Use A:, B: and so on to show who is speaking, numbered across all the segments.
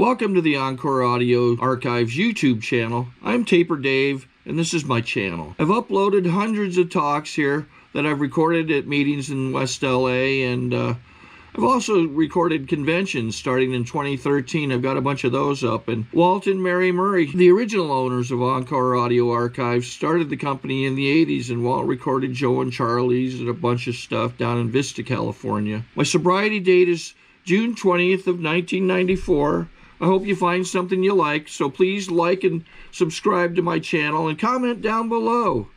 A: Welcome to the Encore Audio Archives YouTube channel. I'm Taper Dave, and this is my channel. I've uploaded hundreds of talks here that I've recorded at meetings in West LA, and I've also recorded conventions starting in 2013. I've got a bunch of those up. And Walt and Mary Murray, the original owners of Encore Audio Archives, started the company in the 80s, and Walt recorded Joe and Charlie's and a bunch of stuff down in Vista, California. My sobriety date is June 20th of 1994. I hope you find something you like, so please like and subscribe to my channel and comment down below.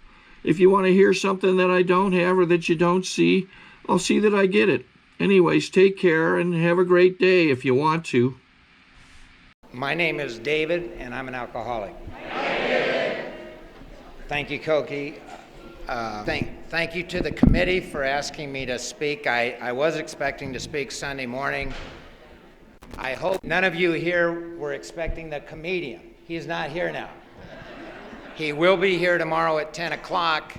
A: If you want to hear something that I don't have or that you don't see, I'll see that I get it. Anyways, take care and have a great day if you want to.
B: My name is David, and I'm an alcoholic. Thank you, Koki. Thank you to the committee for asking me to speak. I was expecting to speak Sunday morning. I hope none of you here were expecting the comedian. He's not here now. He will be here tomorrow at 10 o'clock.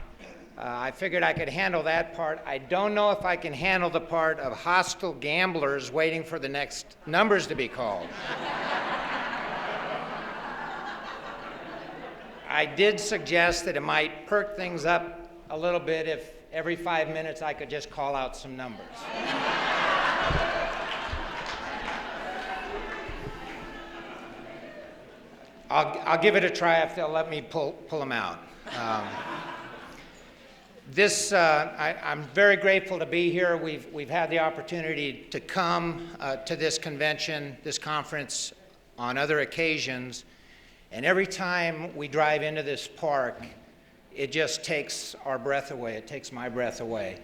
B: I figured I could handle that part. I don't know if I can handle the part of hostile gamblers waiting for the next numbers to be called. I did suggest that it might perk things up a little bit if every 5 minutes I could just call out some numbers. I'll give it a try if they'll let me pull them out. I'm very grateful to be here. We've had the opportunity to come to this convention, this conference, on other occasions, and every time we drive into this park, it just takes our breath away. It takes my breath away.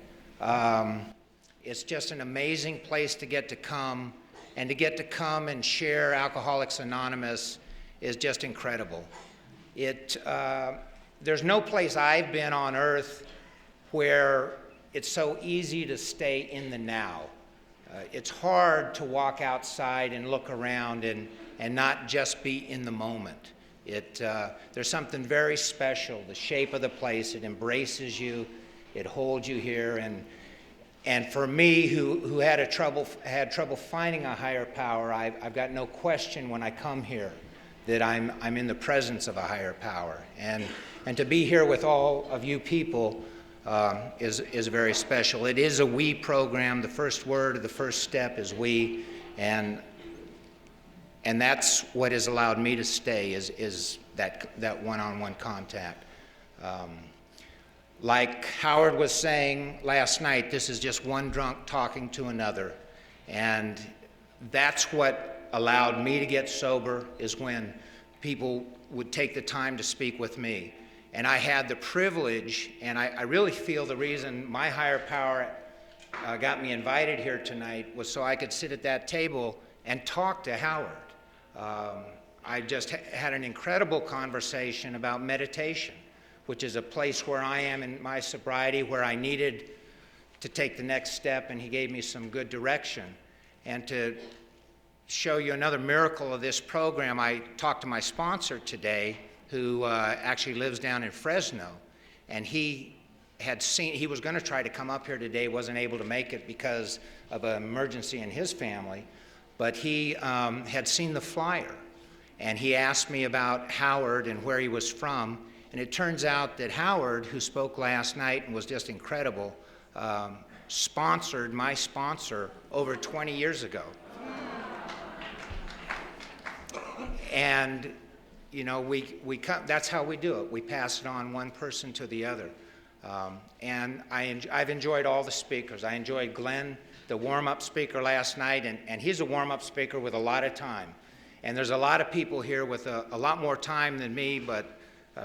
B: It's just an amazing place to get to come, and to get to come and share Alcoholics Anonymous is just incredible. There's no place I've been on earth where it's so easy to stay in the now. It's hard to walk outside and look around and not just be in the moment. There's something very special. The shape of the place, it embraces you, it holds you here, and for me, who had trouble finding a higher power, I've got no question when I come here that I'm in the presence of a higher power. And to be here with all of you people is very special. It is a we program. The first word of the first step is we, and that's what has allowed me to stay is that one-on-one contact. Like Howard was saying last night, this is just one drunk talking to another, and that's what allowed me to get sober, is when people would take the time to speak with me. And I had the privilege, and I really feel the reason my higher power got me invited here tonight was so I could sit at that table and talk to Howard. I just had an incredible conversation about meditation, which is a place where I am in my sobriety, where I needed to take the next step, and he gave me some good direction. And to show you another miracle of this program, I talked to my sponsor today, who actually lives down in Fresno, and he was going to try to come up here today, wasn't able to make it because of an emergency in his family, but he had seen the flyer, and he asked me about Howard and where he was from, and it turns out that Howard, who spoke last night and was just incredible, sponsored my sponsor over 20 years ago. And you know, that's how we do it. We pass it on one person to the other. And I've enjoyed all the speakers. I enjoyed Glenn, the warm-up speaker last night, and he's a warm-up speaker with a lot of time. And there's a lot of people here with a lot more time than me, but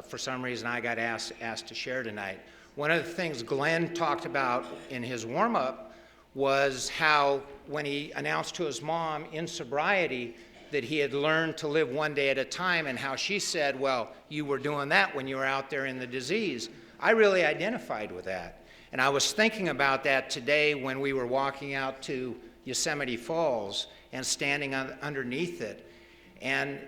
B: for some reason I got asked to share tonight. One of the things Glenn talked about in his warm-up was how, when he announced to his mom in sobriety that he had learned to live one day at a time, and how she said, well, you were doing that when you were out there in the disease. I really identified with that. And I was thinking about that today when we were walking out to Yosemite Falls and standing underneath it. And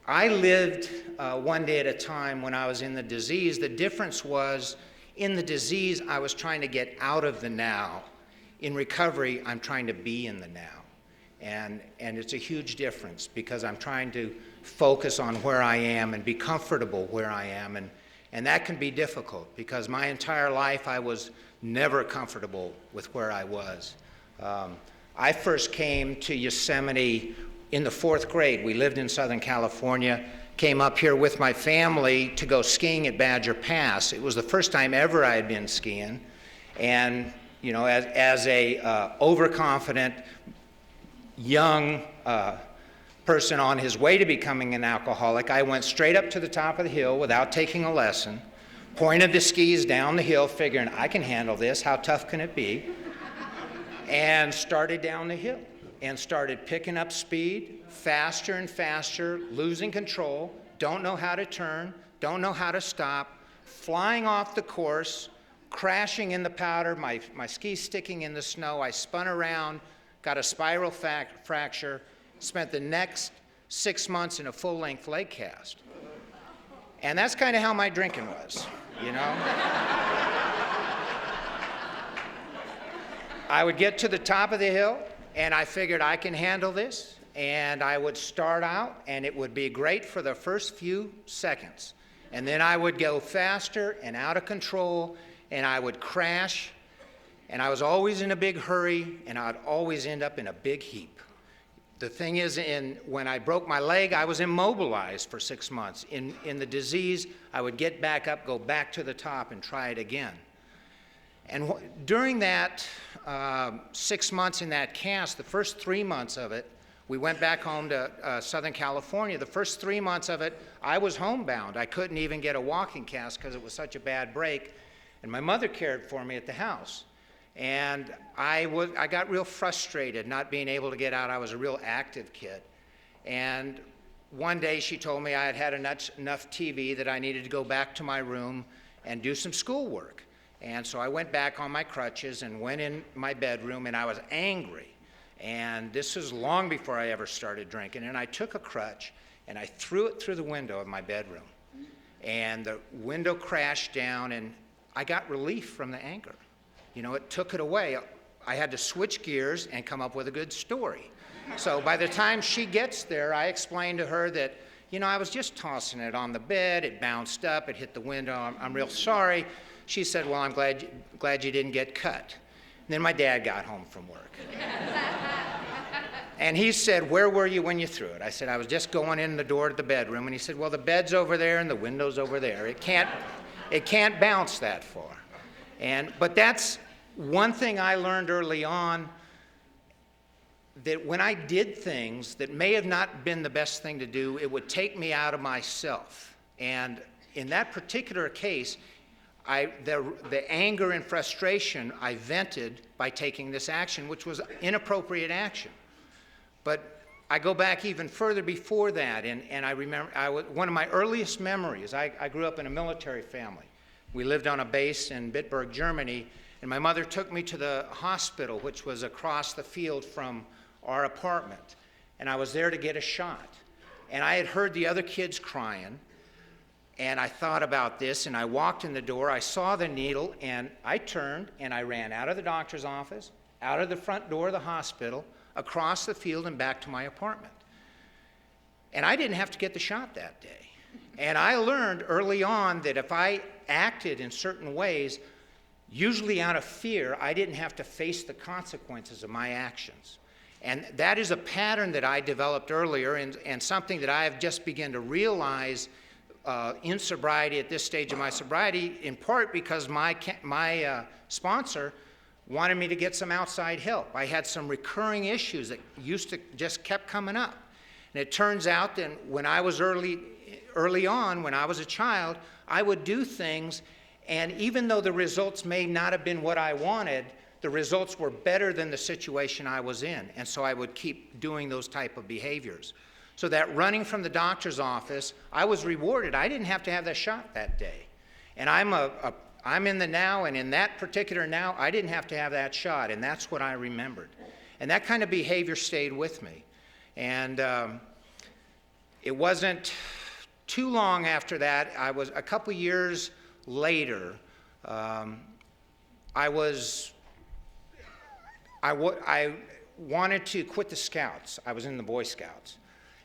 B: I lived one day at a time when I was in the disease. The difference was, in the disease, I was trying to get out of the now. In recovery, I'm trying to be in the now. And it's a huge difference because I'm trying to focus on where I am and be comfortable where I am. And that can be difficult because my entire life I was never comfortable with where I was. I first came to Yosemite in the 4th grade. We lived in Southern California, came up here with my family to go skiing at Badger Pass. It was the first time ever I had been skiing. And, you know, as a overconfident young person on his way to becoming an alcoholic, I went straight up to the top of the hill without taking a lesson, pointed the skis down the hill, figuring I can handle this, how tough can it be, and started down the hill and started picking up speed, faster and faster, losing control, don't know how to turn, don't know how to stop, flying off the course, crashing in the powder, my skis sticking in the snow. I spun around, got a spiral fracture, spent the next 6 months in a full-length leg cast. And that's kind of how my drinking was, you know? I would get to the top of the hill, and I figured I can handle this, and I would start out, and it would be great for the first few seconds. And then I would go faster and out of control, and I would crash, and I was always in a big hurry, and I'd always end up in a big heap. The thing is, when I broke my leg, I was immobilized for 6 months. In the disease, I would get back up, go back to the top, and try it again. And during that 6 months in that cast, the first 3 months of it, we went back home to Southern California. The first 3 months of it, I was homebound. I couldn't even get a walking cast because it was such a bad break. And my mother cared for me at the house. And I got real frustrated not being able to get out. I was a real active kid. And one day she told me I had had enough TV that I needed to go back to my room and do some schoolwork. And so I went back on my crutches and went in my bedroom, and I was angry. And this was long before I ever started drinking. And I took a crutch and I threw it through the window of my bedroom. And the window crashed down, and I got relief from the anger. You know, it took it away. I had to switch gears and come up with a good story. So by the time she gets there, I explained to her that, you know, I was just tossing it on the bed. It bounced up. It hit the window. I'm real sorry. She said, well, I'm glad you didn't get cut. And then my dad got home from work. And he said, where were you when you threw it? I said, I was just going in the door to the bedroom. And he said, well, the bed's over there and the window's over there. It can't bounce that far. But that's one thing I learned early on, that when I did things that may have not been the best thing to do, it would take me out of myself. And in that particular case, the anger and frustration I vented by taking this action, which was inappropriate action. But I go back even further before that, and I remember one of my earliest memories, I grew up in a military family. We lived on a base in Bitburg, Germany, and my mother took me to the hospital, which was across the field from our apartment. And I was there to get a shot. And I had heard the other kids crying, and I thought about this, and I walked in the door, I saw the needle, and I turned, and I ran out of the doctor's office, out of the front door of the hospital, across the field, and back to my apartment. And I didn't have to get the shot that day. And I learned early on that if I acted in certain ways, usually out of fear, I didn't have to face the consequences of my actions. And that is a pattern that I developed earlier, and something that I have just begun to realize in sobriety at this stage of my sobriety, in part because my sponsor wanted me to get some outside help. I had some recurring issues that just kept coming up. And it turns out that when I was early on, when I was a child, I would do things, and even though the results may not have been what I wanted, the results were better than the situation I was in. And so I would keep doing those type of behaviors. So that running from the doctor's office, I was rewarded. I didn't have to have that shot that day. And I'm in the now, and in that particular now, I didn't have to have that shot, and that's what I remembered. And that kind of behavior stayed with me. And it wasn't too long after that, a couple years later, I wanted to quit the Scouts. I was in the Boy Scouts.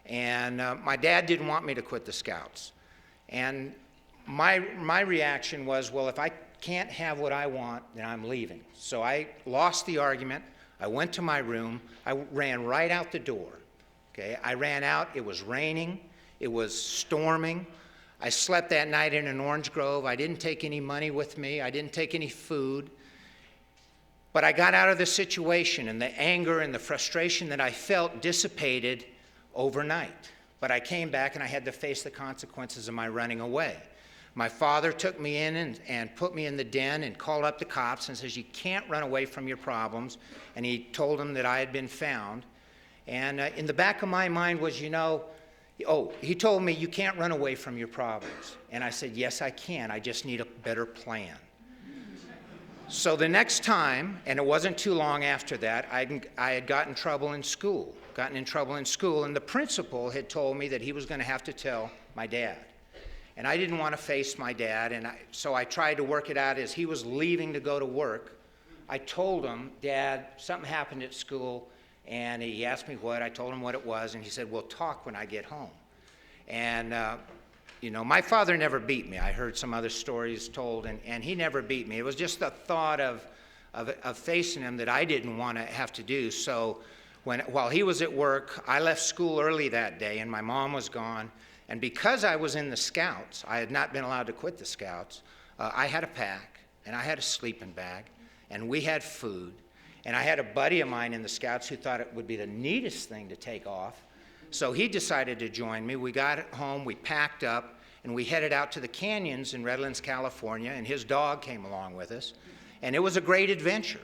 B: And my dad didn't want me to quit the Scouts. And my reaction was, well, if I can't have what I want, then I'm leaving. So I lost the argument. I went to my room. I ran right out the door. Okay, I ran out. It was raining. It was storming. I slept that night in an orange grove. I didn't take any money with me. I didn't take any food. But I got out of the situation, and the anger and the frustration that I felt dissipated overnight. But I came back and I had to face the consequences of my running away. My father took me in and put me in the den and called up the cops and says, you can't run away from your problems. And he told them that I had been found. And in the back of my mind was, he told me, you can't run away from your problems. And I said, yes, I can. I just need a better plan. So the next time, and it wasn't too long after that, I had gotten in trouble in school, and the principal had told me that he was going to have to tell my dad. And I didn't want to face my dad, and so I tried to work it out as he was leaving to go to work. I told him, Dad, something happened at school, and he asked me what. I told him what it was, and he said, we'll talk when I get home. And my father never beat me. I heard some other stories told, and he never beat me. It was just the thought of facing him that I didn't want to have to do. So while he was at work, I left school early that day, and my mom was gone. And because I was in the Scouts, I had not been allowed to quit the Scouts, I had a pack, and I had a sleeping bag, and we had food. And I had a buddy of mine in the Scouts who thought it would be the neatest thing to take off. So he decided to join me. We got home, we packed up, and we headed out to the canyons in Redlands, California, and his dog came along with us. And it was a great adventure.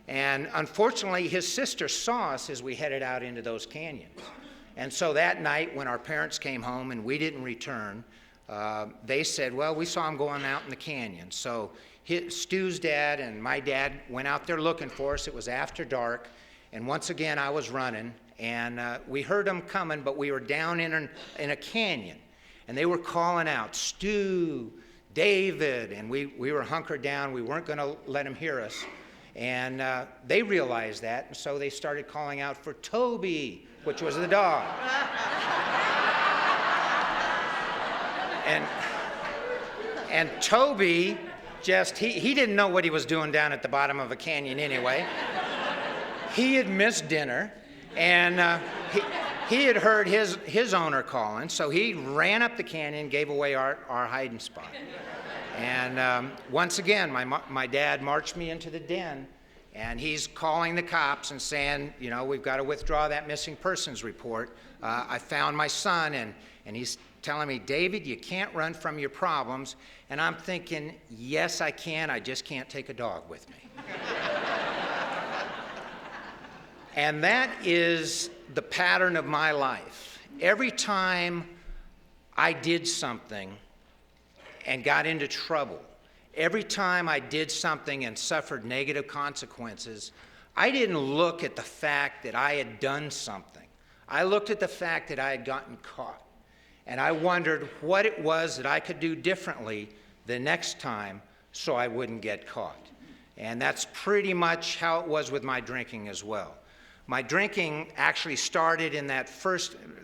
B: And unfortunately, his sister saw us as we headed out into those canyons. And so that night, when our parents came home and we didn't return, they said, well, we saw him going out in the canyon. So Stu's dad and my dad went out there looking for us. It was after dark, and once again, I was running. And we heard them coming, but we were down in a canyon. And they were calling out, Stu, David, and we were hunkered down. We weren't going to let them hear us. And they realized that, and so they started calling out for Toby, which was the dog. And Toby he didn't know what he was doing down at the bottom of a canyon anyway. He had missed dinner, and he had heard his owner calling, so he ran up the canyon and gave away our hiding spot. And once again, my dad marched me into the den, and he's calling the cops and saying, we've got to withdraw that missing persons report. I found my son, and he's telling me, David, you can't run from your problems. And I'm thinking, yes, I can. I just can't take a dog with me. And that is the pattern of my life. Every time I did something and got into trouble, every time I did something and suffered negative consequences, I didn't look at the fact that I had done something. I looked at the fact that I had gotten caught. And I wondered what it was that I could do differently the next time so I wouldn't get caught. And that's pretty much how it was with my drinking as well. My drinking actually started in that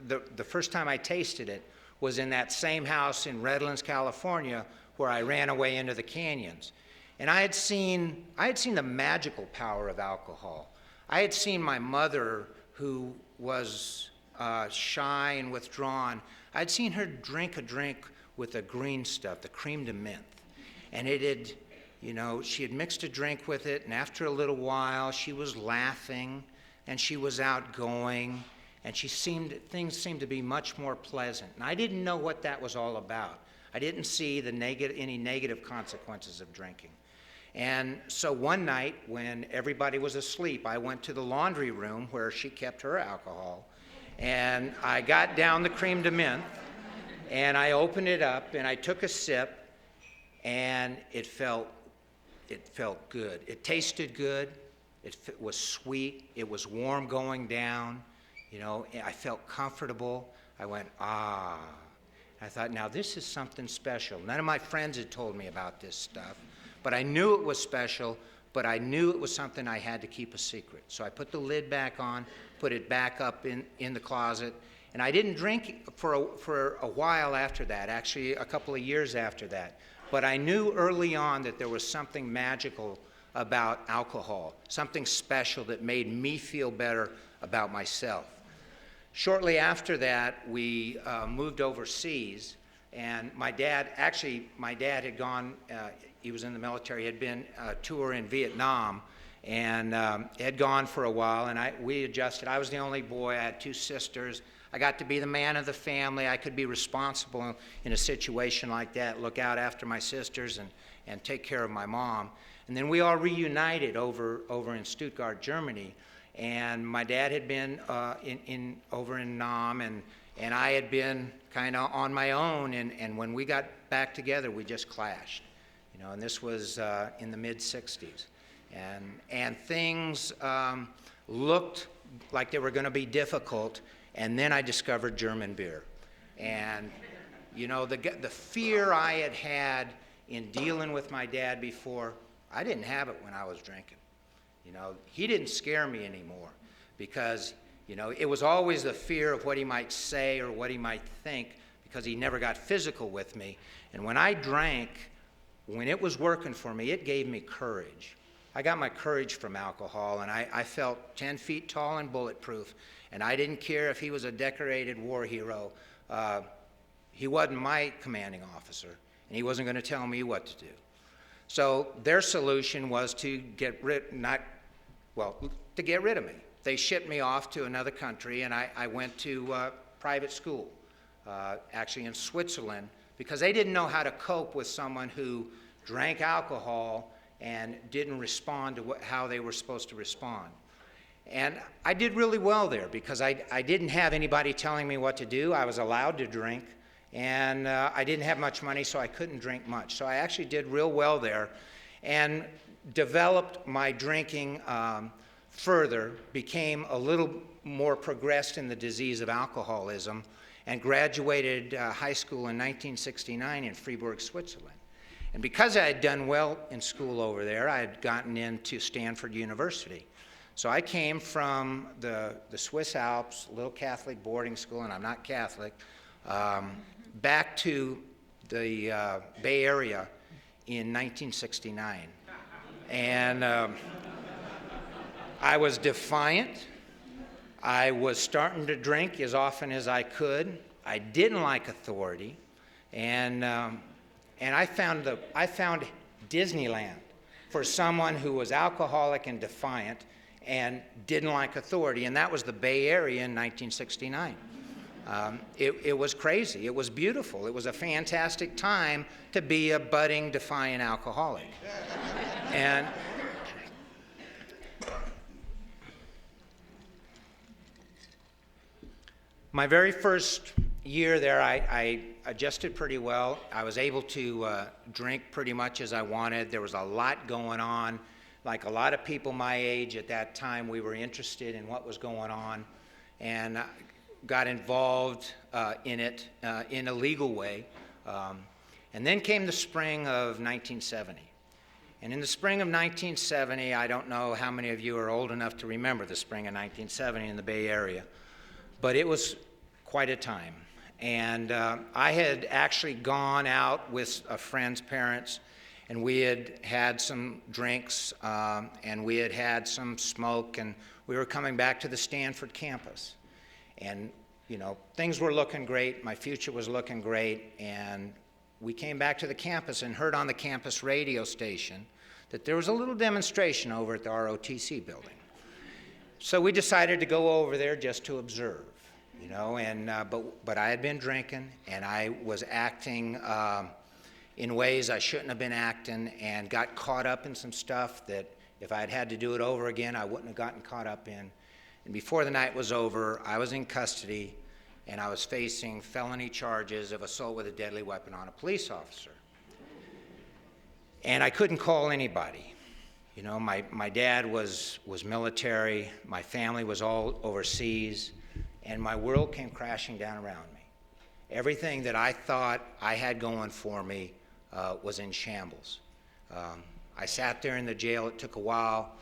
B: the first time I tasted it was in that same house in Redlands, California, where I ran away into the canyons. And I had seen the magical power of alcohol. I had seen my mother, who was shy and withdrawn, I'd seen her drink a drink with the green stuff, the creme de menthe. And it had, she had mixed a drink with it, and after a little while, she was laughing, and she was outgoing, and things seemed to be much more pleasant. And I didn't know what that was all about. I didn't see any negative consequences of drinking. And so one night, when everybody was asleep, I went to the laundry room where she kept her alcohol, and I got down the creme de menthe, and I opened it up, and I took a sip, and it felt good. It tasted good. It was sweet. It was warm going down. I felt comfortable. I went, ah. I thought, now this is something special. None of my friends had told me about this stuff, but I knew it was special, but I knew it was something I had to keep a secret. So I put the lid back on, put it back up in the closet, and I didn't drink for a while after that, actually a couple of years after that. But I knew early on that there was something magical about alcohol, something special that made me feel better about myself. Shortly after that, we moved overseas, and my dad had gone, he was in the military, had been tour in Vietnam, and had gone for a while, and we adjusted. I was the only boy. I had two sisters. I got to be the man of the family. I could be responsible in a situation like that, look out after my sisters and take care of my mom. And then we all reunited over in Stuttgart, Germany. And my dad had been over in Nam, and I had been kind of on my own. And when we got back together, we just clashed. You know, and this was in the mid-'60s. And things looked like they were going to be difficult. And then I discovered German beer. And, you know, the fear I had had in dealing with my dad before, I didn't have it when I was drinking. You know, he didn't scare me anymore because, you know, it was always the fear of what he might say or what he might think because he never got physical with me. And when I drank, when it was working for me, it gave me courage. I got my courage from alcohol, and I felt 10 feet tall and bulletproof. And I didn't care if he was a decorated war hero. He wasn't my commanding officer, and he wasn't going to tell me what to do. So their solution was to get rid of me. They shipped me off to another country, and I went to private school, actually in Switzerland, because they didn't know how to cope with someone who drank alcohol and didn't respond to how they were supposed to respond. And I did really well there because I didn't have anybody telling me what to do. I was allowed to drink, and I didn't have much money, so I couldn't drink much. So I actually did real well there and developed my drinking further, became a little more progressed in the disease of alcoholism, and graduated high school in 1969 in Freiburg, Switzerland. And because I had done well in school over there, I had gotten into Stanford University. So I came from the Swiss Alps, little Catholic boarding school, and I'm not Catholic, back to the Bay Area in 1969. And I was defiant. I was starting to drink as often as I could. I didn't like authority. And I found Disneyland for someone who was alcoholic and defiant and didn't like authority, and that was the Bay Area in 1969. It was crazy. It was beautiful. It was a fantastic time to be a budding, defiant alcoholic. And my very first year there, I adjusted pretty well. I was able to drink pretty much as I wanted. There was a lot going on. Like a lot of people my age at that time, we were interested in what was going on and got involved in it in a legal way. And then came the spring of 1970. And in the spring of 1970, I don't know how many of you are old enough to remember the spring of 1970 in the Bay Area, but it was quite a time. And I had actually gone out with a friend's parents, and we had had some drinks, and we had had some smoke, and we were coming back to the Stanford campus. And, you know, things were looking great. My future was looking great. And we came back to the campus and heard on the campus radio station that there was a little demonstration over at the ROTC building. So we decided to go over there just to observe, you know, and but I had been drinking, and I was acting in ways I shouldn't have been acting, and got caught up in some stuff that if I had had to do it over again, I wouldn't have gotten caught up in. And before the night was over, I was in custody, and I was facing felony charges of assault with a deadly weapon on a police officer. And I couldn't call anybody. You know, my dad was military, my family was all overseas, and my world came crashing down around me. Everything that I thought I had going for me was in shambles. I sat there in the jail. It took a while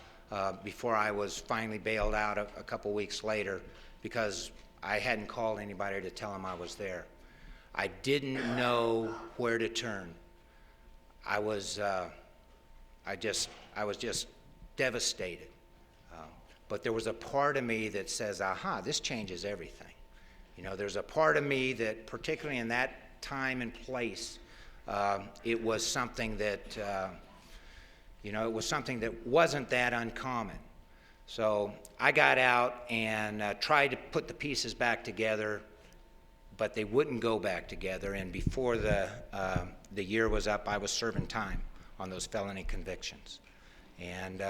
B: before I was finally bailed out a couple weeks later because I hadn't called anybody to tell them I was there. I didn't know where to turn. I was just devastated. But there was a part of me that says, aha, this changes everything. You know, there's a part of me that, particularly in that time and place, it was something that, it was something that wasn't that uncommon. So I got out and tried to put the pieces back together, but they wouldn't go back together. And before the year was up, I was serving time on those felony convictions. And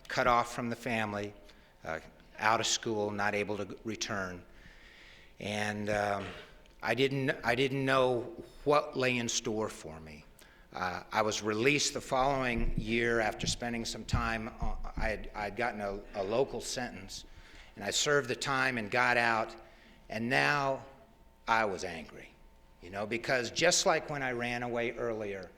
B: cut off from the family, out of school, not able to return. And I didn't know what lay in store for me. I was released the following year after spending some time. I'd gotten a local sentence, and I served the time and got out, and now I was angry, because just like when I ran away earlier,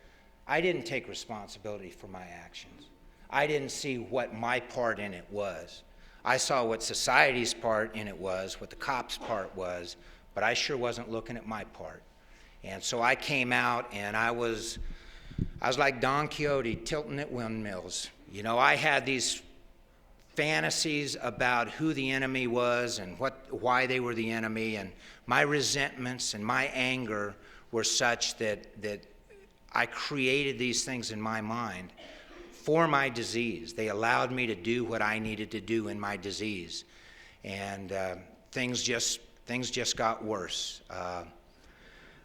B: I didn't take responsibility for my actions. I didn't see what my part in it was. I saw what society's part in it was, what the cops' part was, but I sure wasn't looking at my part. And so I came out, and I was like Don Quixote tilting at windmills. I had these fantasies about who the enemy was and why they were the enemy, and my resentments and my anger were such that I created these things in my mind for my disease. They allowed me to do what I needed to do in my disease, and things just got worse.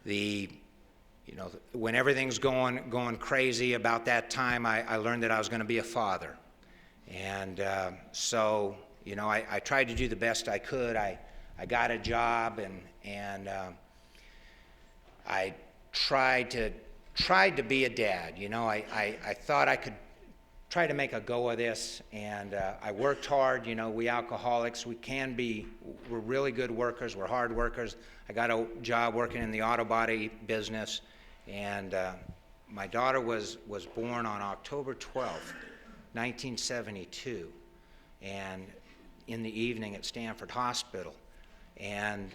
B: When everything's going crazy about that time, I learned that I was going to be a father. And so I tried to do the best I could. I got a job, and I tried to be a dad. I thought I could try to make a go of this, and I worked hard. We alcoholics, we're really good workers, we're hard workers. I got a job working in the auto body business, and my daughter was born on October 12th, 1972, and in the evening at Stanford Hospital. And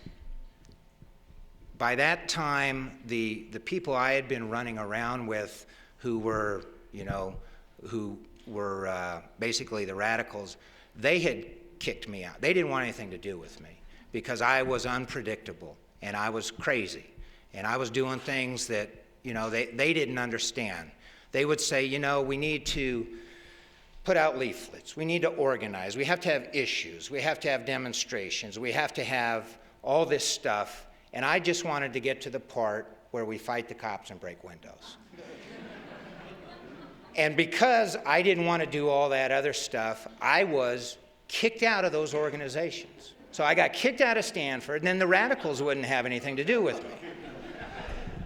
B: by that time, the people I had been running around with who were basically the radicals, they had kicked me out. They didn't want anything to do with me because I was unpredictable and I was crazy and I was doing things that they didn't understand. They would say, we need to put out leaflets, we need to organize, we have to have issues, we have to have demonstrations, we have to have all this stuff, and I just wanted to get to the part where we fight the cops and break windows. And because I didn't want to do all that other stuff, I was kicked out of those organizations. So I got kicked out of Stanford, and then the radicals wouldn't have anything to do with me.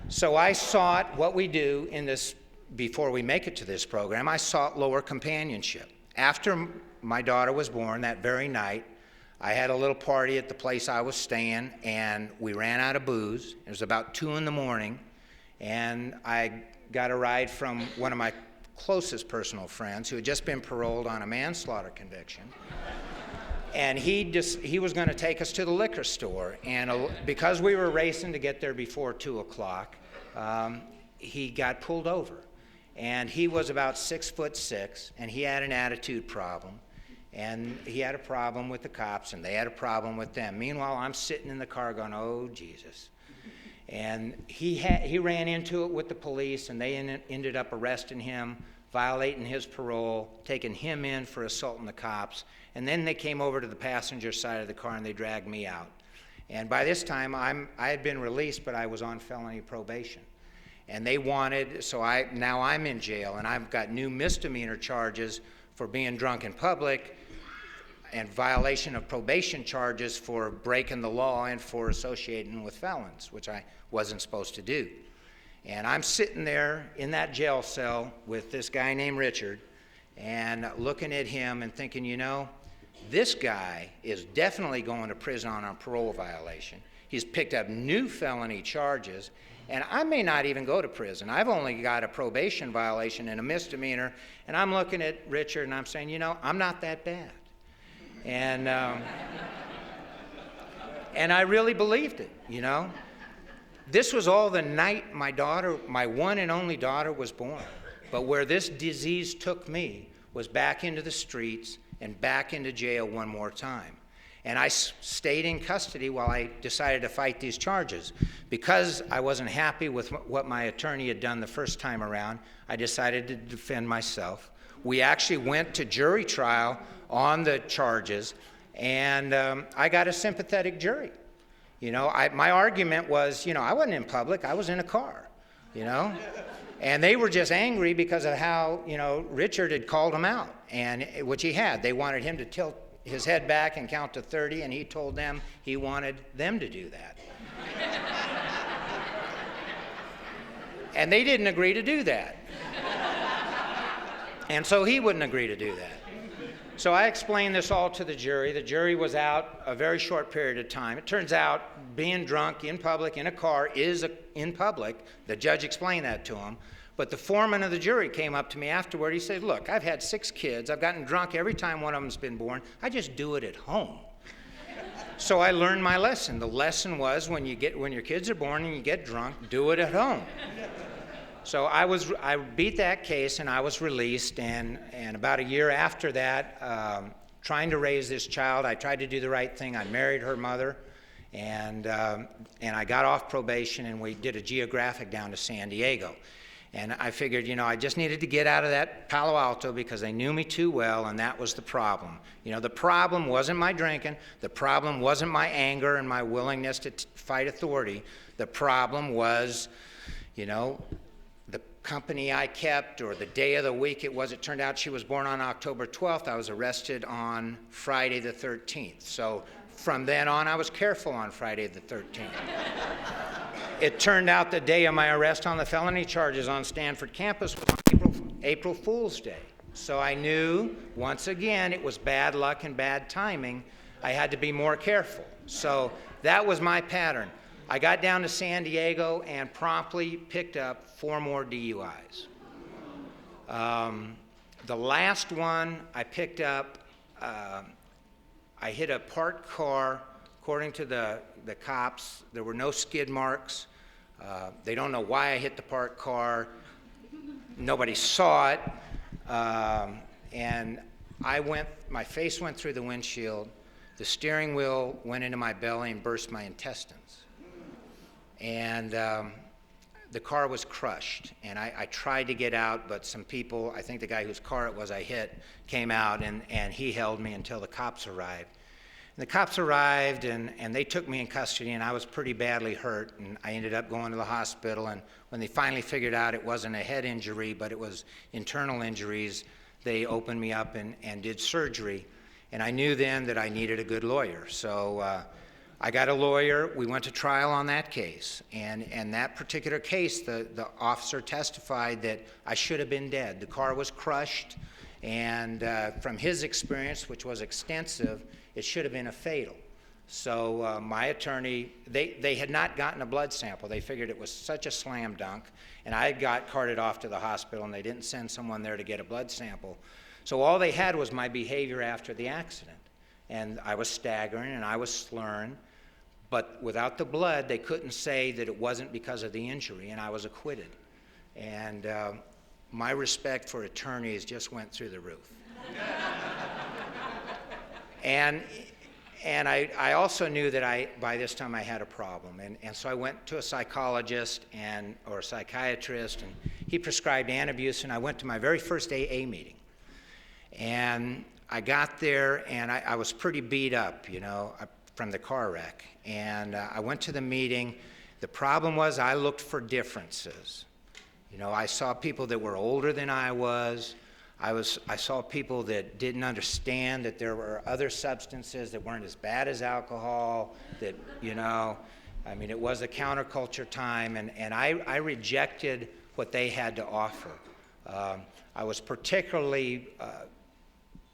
B: So I sought what we do in this, before we make it to this program, I sought lower companionship. After my daughter was born, that very night, I had a little party at the place I was staying, and we ran out of booze. It was about 2 a.m, and I got a ride from one of my closest personal friends who had just been paroled on a manslaughter conviction. And he was going to take us to the liquor store. And because we were racing to get there before 2 o'clock, he got pulled over. And he was about 6'6", and he had an attitude problem. And he had a problem with the cops, and they had a problem with them. Meanwhile, I'm sitting in the car going, oh, Jesus. And he ran into it with the police, and they ended up arresting him, violating his parole, taking him in for assaulting the cops. And then they came over to the passenger side of the car, and they dragged me out. And by this time, I had been released, but I was on felony probation. And they wanted, now I'm in jail, and I've got new misdemeanor charges for being drunk in public and violation of probation charges for breaking the law and for associating with felons, which I wasn't supposed to do. And I'm sitting there in that jail cell with this guy named Richard and looking at him and thinking, this guy is definitely going to prison on a parole violation. He's picked up new felony charges, and I may not even go to prison. I've only got a probation violation and a misdemeanor, and I'm looking at Richard and I'm saying, you know, I'm not that bad. And, and I really believed it, you know. This was all the night my daughter, my one and only daughter, was born. But where this disease took me was back into the streets and back into jail one more time. And I stayed in custody while I decided to fight these charges. Because I wasn't happy with what my attorney had done the first time around, I decided to defend myself. We actually went to jury trial on the charges, and I got a sympathetic jury. You know, my argument was, you know, I wasn't in public, I was in a car, you know? And they were just angry because of how, you know, Richard had called them out, and which he had. They wanted him to tilt his head back and count to 30, and he told them he wanted them to do that. And they didn't agree to do that. And so he wouldn't agree to do that. So I explained this all to the jury. The jury was out a very short period of time. It turns out being drunk in public in a car is in public. The judge explained that to him. But the foreman of the jury came up to me afterward. He said, look, I've had 6 kids. I've gotten drunk every time one of them's been born. I just do it at home. So I learned my lesson. The lesson was when your kids are born and you get drunk, do it at home. So I beat that case and I was released, and about a year after that, trying to raise this child, I tried to do the right thing. I married her mother, and I got off probation, and we did a geographic down to San Diego. And I figured, you know, I just needed to get out of that Palo Alto because they knew me too well, and that was the problem. You know, the problem wasn't my drinking. The problem wasn't my anger and my willingness to fight authority. The problem was, you know, the company I kept, or the day of the week it was. It turned out she was born on October 12th. I was arrested on Friday the 13th. So from then on, I was careful on Friday the 13th. It turned out the day of my arrest on the felony charges on Stanford campus was on April Fool's Day. So I knew, once again, it was bad luck and bad timing. I had to be more careful. So that was my pattern. I got down to San Diego and promptly picked up 4 more DUIs. The last one I picked up, I hit a parked car. According to the cops, there were no skid marks. They don't know why I hit the parked car. Nobody saw it. And my face went through the windshield. The steering wheel went into my belly and burst my intestines. And the car was crushed. And I tried to get out, but some people, I think the guy whose car it was I hit, came out, and he held me until the cops arrived. And the cops arrived, and they took me in custody, and I was pretty badly hurt, and I ended up going to the hospital. And when they finally figured out it wasn't a head injury, but it was internal injuries, they opened me up and did surgery. And I knew then that I needed a good lawyer. So I got a lawyer. We went to trial on that case. And that particular case, the officer testified that I should have been dead. The car was crushed, and from his experience, which was extensive, it should have been a fatal. So my attorney, they had not gotten a blood sample. They figured it was such a slam dunk, and I got carted off to the hospital, and they didn't send someone there to get a blood sample. So all they had was my behavior after the accident. And I was staggering, and I was slurring, but without the blood, they couldn't say that it wasn't because of the injury, and I was acquitted. And my respect for attorneys just went through the roof. And I also knew that by this time I had a problem. And so I went to a psychologist or a psychiatrist, and he prescribed antabuse, and I went to my very first AA meeting. And I got there, and I was pretty beat up, you know, from the car wreck. And I went to the meeting. The problem was I looked for differences. You know, I saw people that were older than I was. I saw people that didn't understand that there were other substances that weren't as bad as alcohol, that, you know, I mean, it was a counterculture time, and I rejected what they had to offer. I was particularly,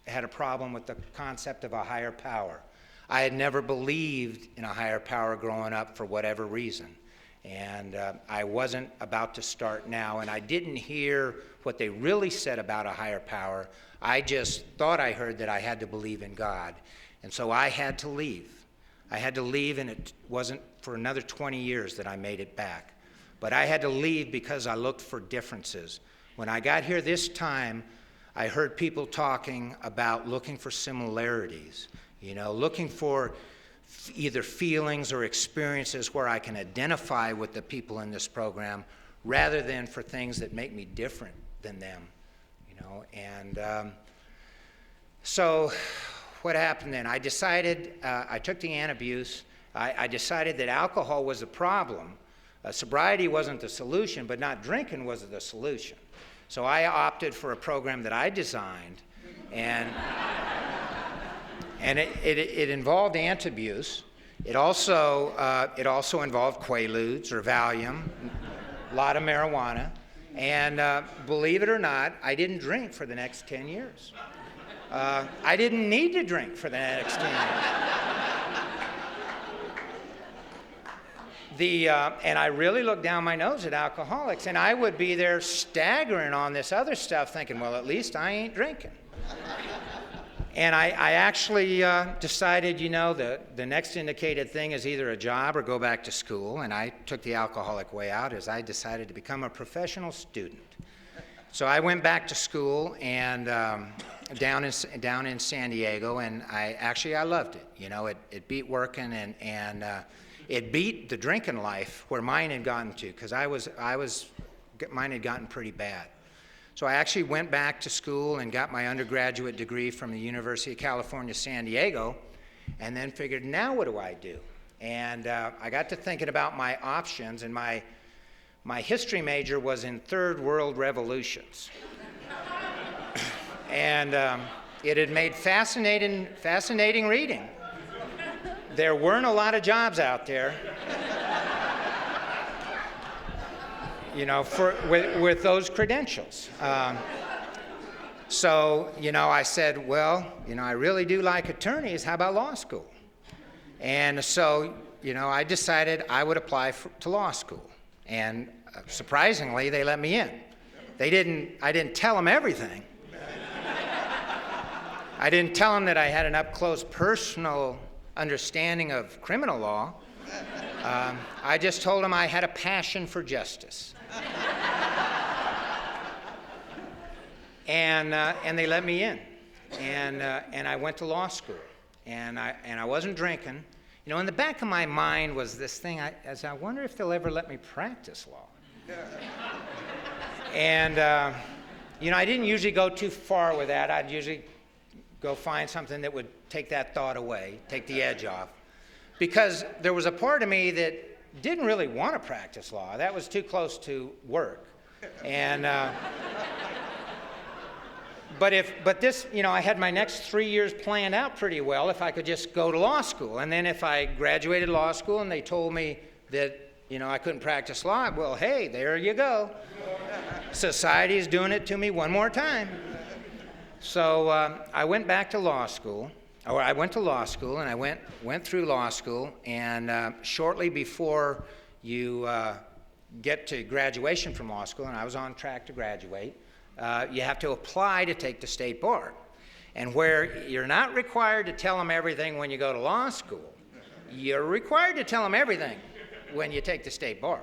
B: had a problem with the concept of a higher power. I had never believed in a higher power growing up for whatever reason. And I wasn't about to start now, and I didn't hear what they really said about a higher power. I just thought I heard that I had to believe in God. And so I had to leave. I had to leave, and it wasn't for another 20 years that I made it back. But I had to leave because I looked for differences. When I got here this time, I heard people talking about looking for similarities, looking for either feelings or experiences where I can identify with the people in this program rather than for things that make me different than them, And so what happened then? I decided, I took the antabuse. I decided that alcohol was the problem. Sobriety wasn't the solution, but not drinking was the solution. So I opted for a program that I designed, and it involved antabuse. It also involved Quaaludes or Valium, a lot of marijuana. And believe it or not, I didn't drink for the next 10 years. I didn't need to drink for the next 10 years. And I really looked down my nose at alcoholics, and I would be there staggering on this other stuff thinking, well, at least I ain't drinking. And I actually decided, the next indicated thing is either a job or go back to school. And I took the alcoholic way out as I decided to become a professional student. So I went back to school and down in San Diego, and I loved it. It beat working and it beat the drinking life where mine had gotten to, because mine had gotten pretty bad. So I actually went back to school and got my undergraduate degree from the University of California, San Diego, and then figured, now what do I do? And I got to thinking about my options, and my history major was in third world revolutions. And it had made fascinating reading. There weren't a lot of jobs out there, with those credentials. So, I said, well, I really do like attorneys. How about law school? And so, I decided I would apply to law school. And surprisingly, they let me in. I didn't tell them everything. I didn't tell them that I had an up-close personal understanding of criminal law. I just told them I had a passion for justice. And they let me in, and I went to law school, and I wasn't drinking. In the back of my mind was this thing. I wonder if they'll ever let me practice law. And I didn't usually go too far with that. I'd usually go find something that would take that thought away, take the edge off, because there was a part of me that didn't really want to practice law. That was too close to work, and. But this, I had my next 3 years planned out pretty well if I could just go to law school. And then if I graduated law school and they told me that, I couldn't practice law, well, hey, there you go. Society is doing it to me one more time. So I went back to law school, or I went to law school, and I went through law school, and shortly before you get to graduation from law school, and I was on track to graduate, you have to apply to take the state bar. And where you're not required to tell them everything when you go to law school, you're required to tell them everything when you take the state bar.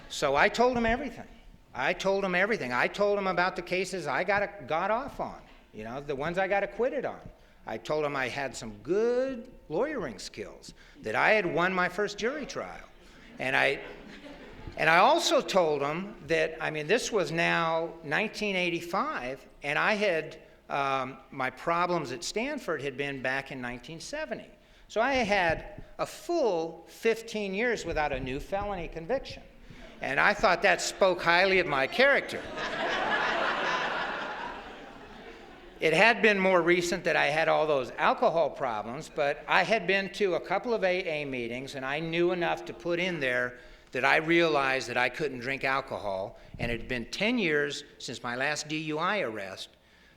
B: So I told them everything. I told them about the cases I got off on, the ones I got acquitted on. I told them I had some good lawyering skills, that I had won my first jury trial. And I also told them that, this was now 1985, and I had, my problems at Stanford had been back in 1970. So I had a full 15 years without a new felony conviction. And I thought that spoke highly of my character. It had been more recent that I had all those alcohol problems, but I had been to a couple of AA meetings, and I knew enough to put in there that I realized that I couldn't drink alcohol, and it had been 10 years since my last DUI arrest.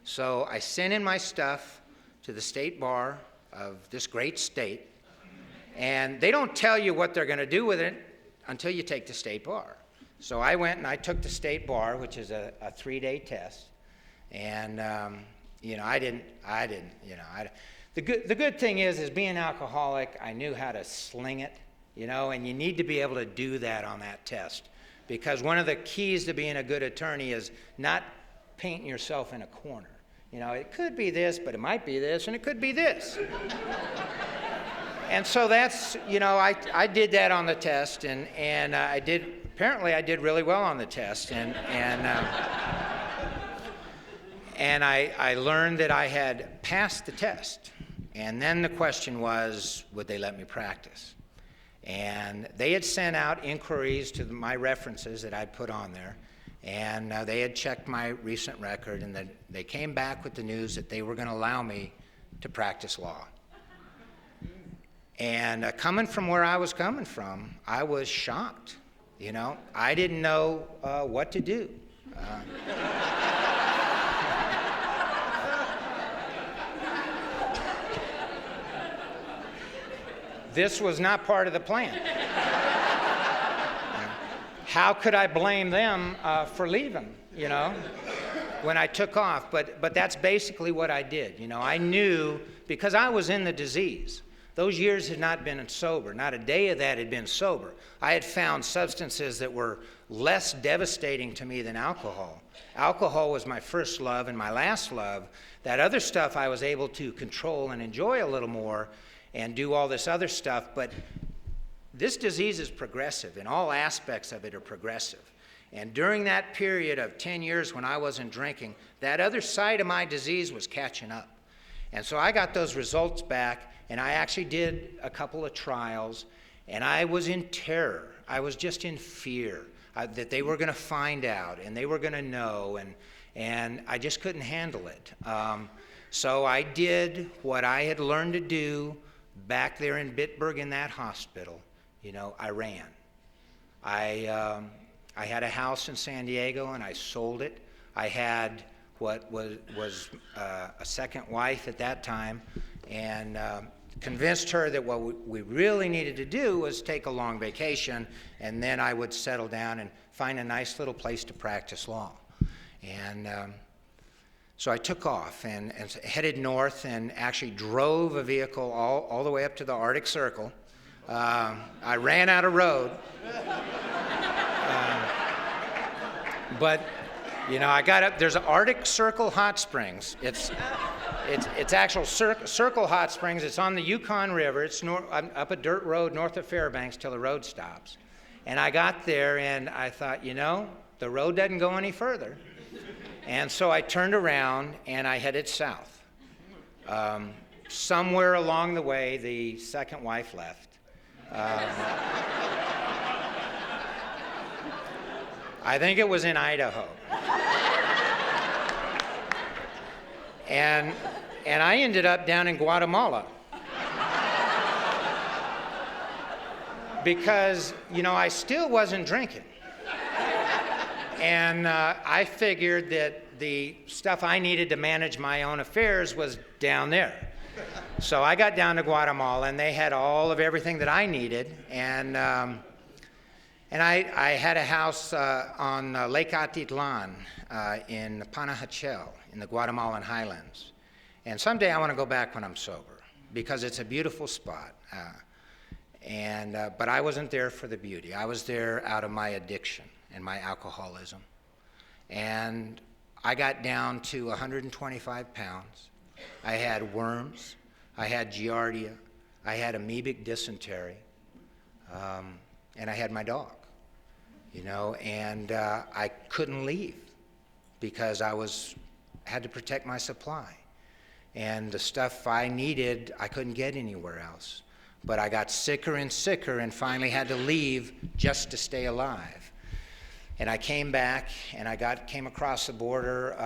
B: So I sent in my stuff to the state bar of this great state, and they don't tell you what they're going to do with it until you take the state bar. So I went and I took the state bar, which is a 3-day test, and the good thing is being an alcoholic, I knew how to sling it, and you need to be able to do that on that test, because one of the keys to being a good attorney is not painting yourself in a corner. It could be this, but it might be this, and it could be this. And so that's, I did that on the test, and apparently I did really well on the test, and I learned that I had passed the test. And then the question was, would they let me practice? And they had sent out inquiries to my references that I'd put on there, and they had checked my recent record, and they came back with the news that they were going to allow me to practice law. And coming from where I was coming from, I was shocked. I didn't know what to do. This was not part of the plan. How could I blame them for leaving, when I took off? But that's basically what I did. I knew, because I was in the disease. Those years had not been sober. Not a day of that had been sober. I had found substances that were less devastating to me than alcohol. Alcohol was my first love and my last love. That other stuff I was able to control and enjoy a little more and do all this other stuff. But this disease is progressive, and all aspects of it are progressive. And during that period of 10 years when I wasn't drinking, that other side of my disease was catching up. And so I got those results back, and I actually did a couple of trials, and I was in terror. I was just in fear that they were going to find out, and they were going to know, and I just couldn't handle it. So I did what I had learned to do back there in Bitburg in that hospital. I ran. I had a house in San Diego, and I sold it. I had what was a second wife at that time, and convinced her that what we really needed to do was take a long vacation, and then I would settle down and find a nice little place to practice law. And so I took off and headed north, and actually drove a vehicle all the way up to the Arctic Circle. I ran out of road. But I got up. There's an Arctic Circle Hot Springs. It's actual Circle Hot Springs. It's on the Yukon River. It's up a dirt road north of Fairbanks till the road stops. And I got there, and I thought, the road doesn't go any further. And so I turned around, and I headed south. Somewhere along the way, the second wife left. I think it was in Idaho. And I ended up down in Guatemala. Because, I still wasn't drinking. And I figured that the stuff I needed to manage my own affairs was down there. So I got down to Guatemala, and they had all of everything that I needed. And I had a house on Lake Atitlan in Panajachel in the Guatemalan highlands. And someday I want to go back when I'm sober, because it's a beautiful spot. But I wasn't there for the beauty. I was there out of my addiction and my alcoholism. And I got down to 125 pounds. I had worms. I had giardia. I had amoebic dysentery. And I had my dog, and I couldn't leave because I had to protect my supply. And the stuff I needed, I couldn't get anywhere else. But I got sicker and sicker, and finally had to leave just to stay alive. And I came back, and I came across the border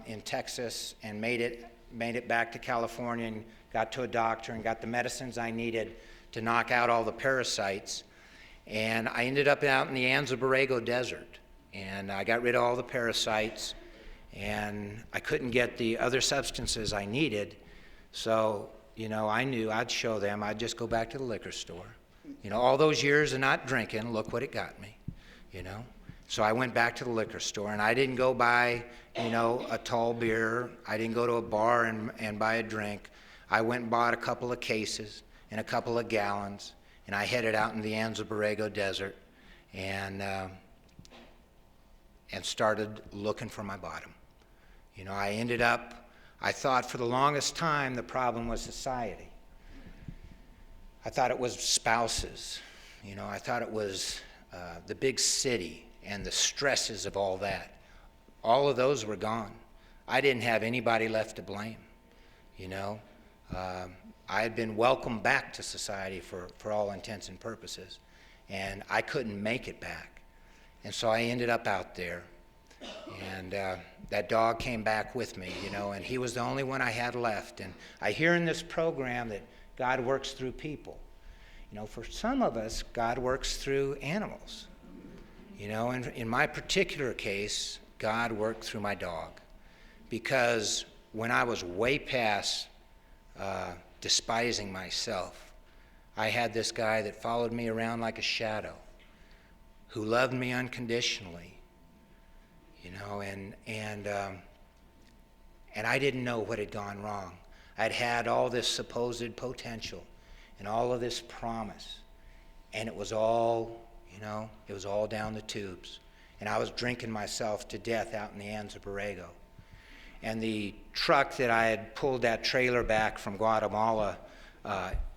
B: in Texas, and made it back to California, and got to a doctor and got the medicines I needed to knock out all the parasites. And I ended up out in the Anza Borrego Desert, and I got rid of all the parasites, and I couldn't get the other substances I needed. So, I knew I'd show them. I'd just go back to the liquor store. All those years of not drinking, look what it got me, So I went back to the liquor store, and I didn't go buy, a tall beer. I didn't go to a bar and buy a drink. I went and bought a couple of cases and a couple of gallons, and I headed out in the Anza Borrego Desert and started looking for my bottom. I thought for the longest time the problem was society. I thought it was spouses. I thought it was the big city and the stresses of all that. All of those were gone. I didn't have anybody left to blame. I had been welcomed back to society for all intents and purposes, and I couldn't make it back. And so I ended up out there, and that dog came back with me, and he was the only one I had left. And I hear in this program that God works through people. For some of us, God works through animals. And in my particular case, God worked through my dog, because when I was way past despising myself, I had this guy that followed me around like a shadow, who loved me unconditionally, and I didn't know what had gone wrong. I'd had all this supposed potential and all of this promise, and it was all down the tubes. And I was drinking myself to death out in the Anza Borrego. And the truck that I had pulled that trailer back from Guatemala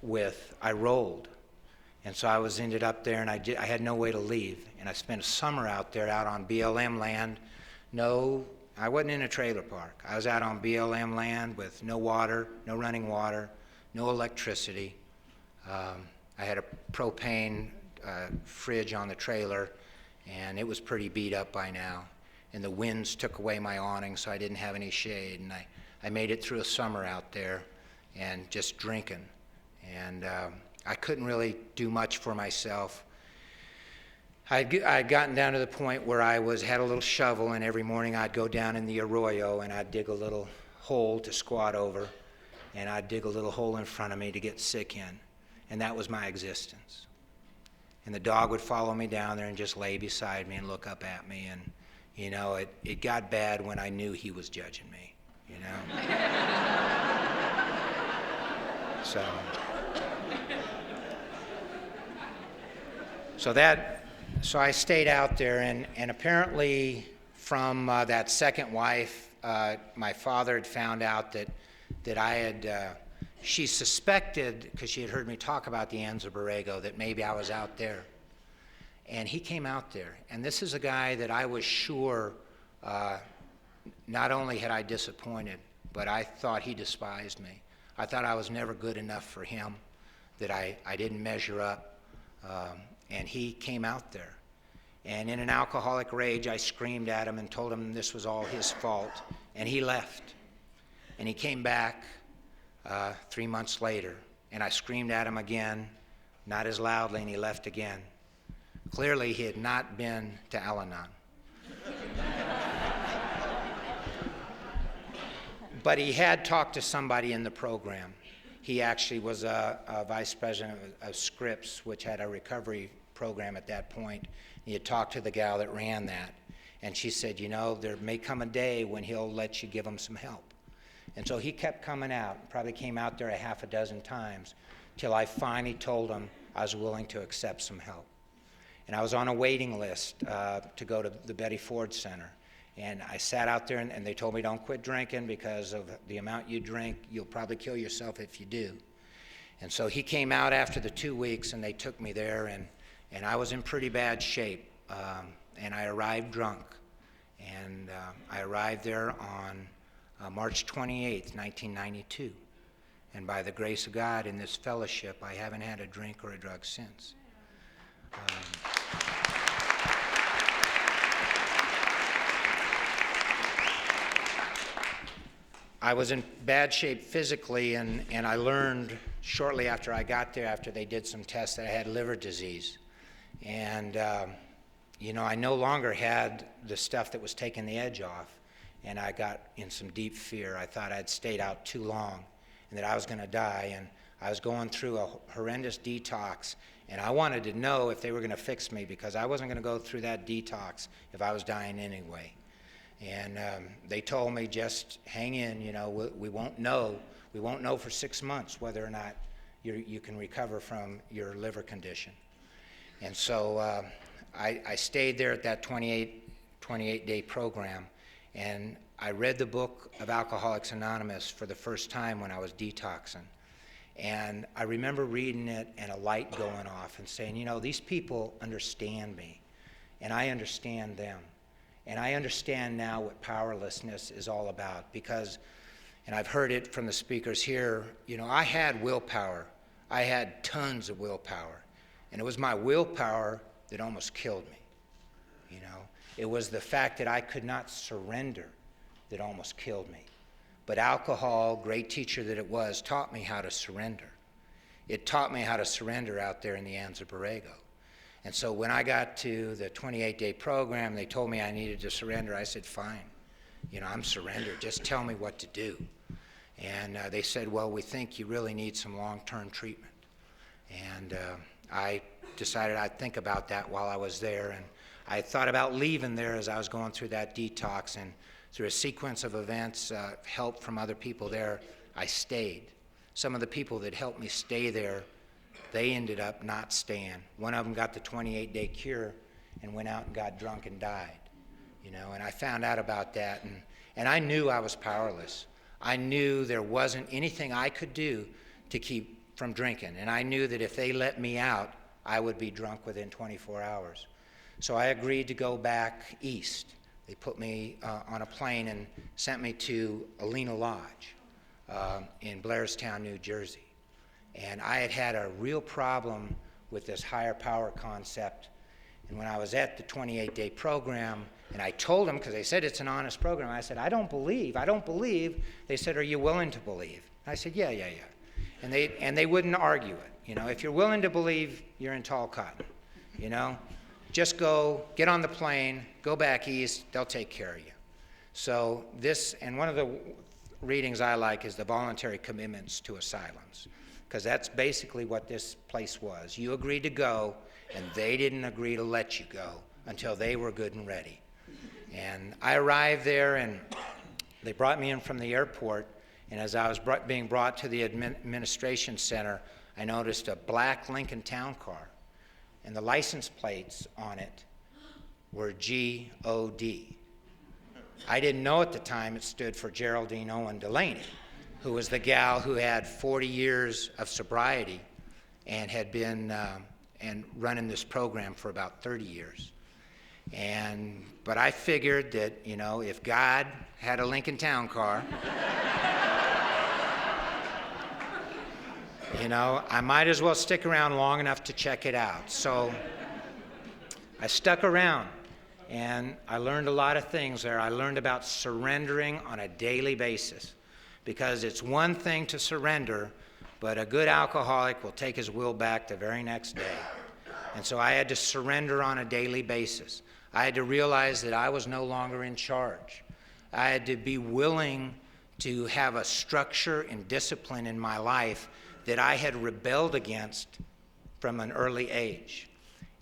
B: with, I rolled. And so I ended up there, and I had no way to leave. And I spent a summer out there, out on BLM land. No, I wasn't in a trailer park. I was out on BLM land with no water, no running water, no electricity. I had a propane fridge on the trailer, and it was pretty beat up by now. And the winds took away my awning, so I didn't have any shade. And I made it through a summer out there and just drinking. And I couldn't really do much for myself. I'd gotten down to the point where I had a little shovel, and every morning I'd go down in the arroyo and I'd dig a little hole to squat over, and I'd dig a little hole in front of me to get sick in. And that was my existence. And the dog would follow me down there and just lay beside me and look up at me. And, it got bad when I knew he was judging me, So I stayed out there, and apparently from that second wife, my father had found out that I had, she suspected, because she had heard me talk about the Anza Borrego, that maybe I was out there. And he came out there. And this is a guy that I was sure not only had I disappointed, but I thought he despised me. I thought I was never good enough for him, that I didn't measure up. And he came out there. And in an alcoholic rage, I screamed at him and told him this was all his fault. And he left. And he came back 3 months later. And I screamed at him again, not as loudly, and he left again. Clearly, he had not been to Al-Anon. But he had talked to somebody in the program. He actually was a vice president of Scripps, which had a recovery program at that point. He had talked to the gal that ran that. And she said, there may come a day when he'll let you give him some help. And so he kept coming out, probably came out there a half a dozen times, till I finally told him I was willing to accept some help. And I was on a waiting list to go to the Betty Ford Center. And I sat out there, and they told me, don't quit drinking, because of the amount you drink, you'll probably kill yourself if you do. And so he came out after the 2 weeks, and they took me there, and I was in pretty bad shape. And I arrived drunk. And I arrived there on March 28th, 1992. And by the grace of God, in this fellowship, I haven't had a drink or a drug since. I was in bad shape physically, and I learned shortly after I got there, after they did some tests, that I had liver disease. And, I no longer had the stuff that was taking the edge off, and I got in some deep fear. I thought I'd stayed out too long, and that I was going to die. And I was going through a horrendous detox, and I wanted to know if they were going to fix me, because I wasn't going to go through that detox if I was dying anyway. And they told me, just hang in, you know, we won't know. We won't know for 6 months whether or not you can recover from your liver condition. And so I stayed there at that 28-day program, and I read the book of Alcoholics Anonymous for the first time when I was detoxing. And I remember reading it and a light going off and saying, you know, these people understand me, and I understand them. And I understand now what powerlessness is all about, because, and I've heard it from the speakers here, you know, I had willpower. I had tons of willpower. And it was my willpower that almost killed me, you know. It was the fact that I could not surrender that almost killed me. But alcohol, great teacher that it was, taught me how to surrender. It taught me how to surrender out there in the Anza Borrego. And so when I got to the 28-day program, they told me I needed to surrender. I said, fine, you know, I'm surrendered. Just tell me what to do. And they said, well, we think you really need some long-term treatment. And I decided I'd think about that while I was there. And I thought about leaving there as I was going through that detox. And through a sequence of events, help from other people there, I stayed. Some of the people that helped me stay there, they ended up not staying. One of them got the 28-day cure and went out and got drunk and died, you know, and I found out about that, and I knew I was powerless. I knew there wasn't anything I could do to keep from drinking, and I knew that if they let me out, I would be drunk within 24 hours. So I agreed to go back east. They put me on a plane and sent me to Alina Lodge in Blairstown, New Jersey. And I had a real problem with this higher power concept. And when I was at the 28-day program, and I told them, because they said it's an honest program, I said, I don't believe. They said, are you willing to believe? And I said, yeah. And they wouldn't argue it. You know, if you're willing to believe, you're in tall cotton. You know, just go, get on the plane, go back east, they'll take care of you. So this, and one of the readings I like is the voluntary commitments to asylums, because that's basically what this place was. You agreed to go, and they didn't agree to let you go until they were good and ready. And I arrived there, and they brought me in from the airport, and as I was being brought to the administration center, I noticed a black Lincoln Town Car, and the license plates on it were G-O-D. I didn't know at the time it stood for Geraldine Owen Delaney, who was the gal who had 40 years of sobriety and had been and running this program for about 30 years. But I figured that, you know, if God had a Lincoln Town Car, you know, I might as well stick around long enough to check it out. So I stuck around, and I learned a lot of things there. I learned about surrendering on a daily basis, because it's one thing to surrender, but a good alcoholic will take his will back the very next day. And so I had to surrender on a daily basis. I had to realize that I was no longer in charge. I had to be willing to have a structure and discipline in my life that I had rebelled against from an early age.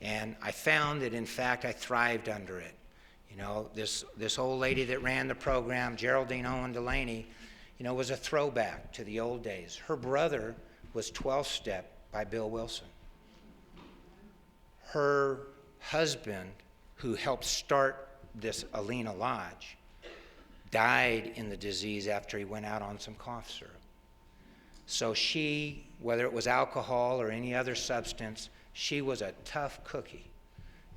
B: And I found that, in fact, I thrived under it. You know, this old lady that ran the program, Geraldine Owen Delaney, you know, was a throwback to the old days. Her brother was 12-Step by Bill Wilson. Her husband, who helped start this Alina Lodge, died in the disease after he went out on some cough syrup. So she, whether it was alcohol or any other substance, she was a tough cookie,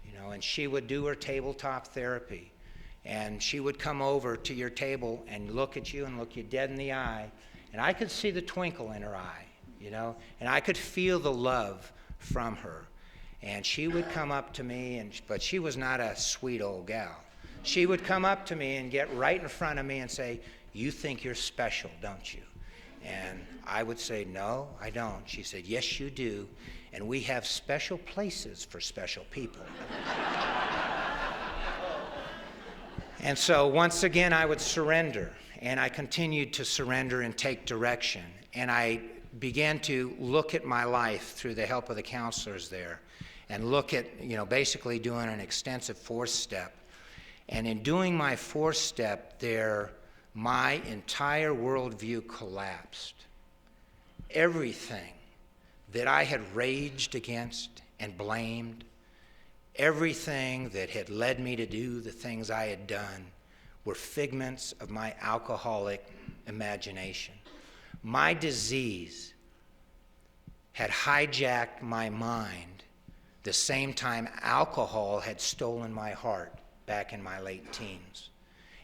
B: you know, and she would do her tabletop therapy. And she would come over to your table and look at you and look you dead in the eye. And I could see the twinkle in her eye, you know, and I could feel the love from her. And she would come up to me, but she was not a sweet old gal. She would come up to me and get right in front of me and say, "You think you're special, don't you?" And I would say, "No, I don't." She said, "Yes, you do. And we have special places for special people." And so once again, I would surrender. And I continued to surrender and take direction. And I began to look at my life through the help of the counselors there, and look at, basically doing an extensive fourth step. And in doing my fourth step there, my entire worldview collapsed. Everything that I had raged against and blamed, everything that had led me to do the things I had done, were figments of my alcoholic imagination. My disease had hijacked my mind the same time alcohol had stolen my heart back in my late teens.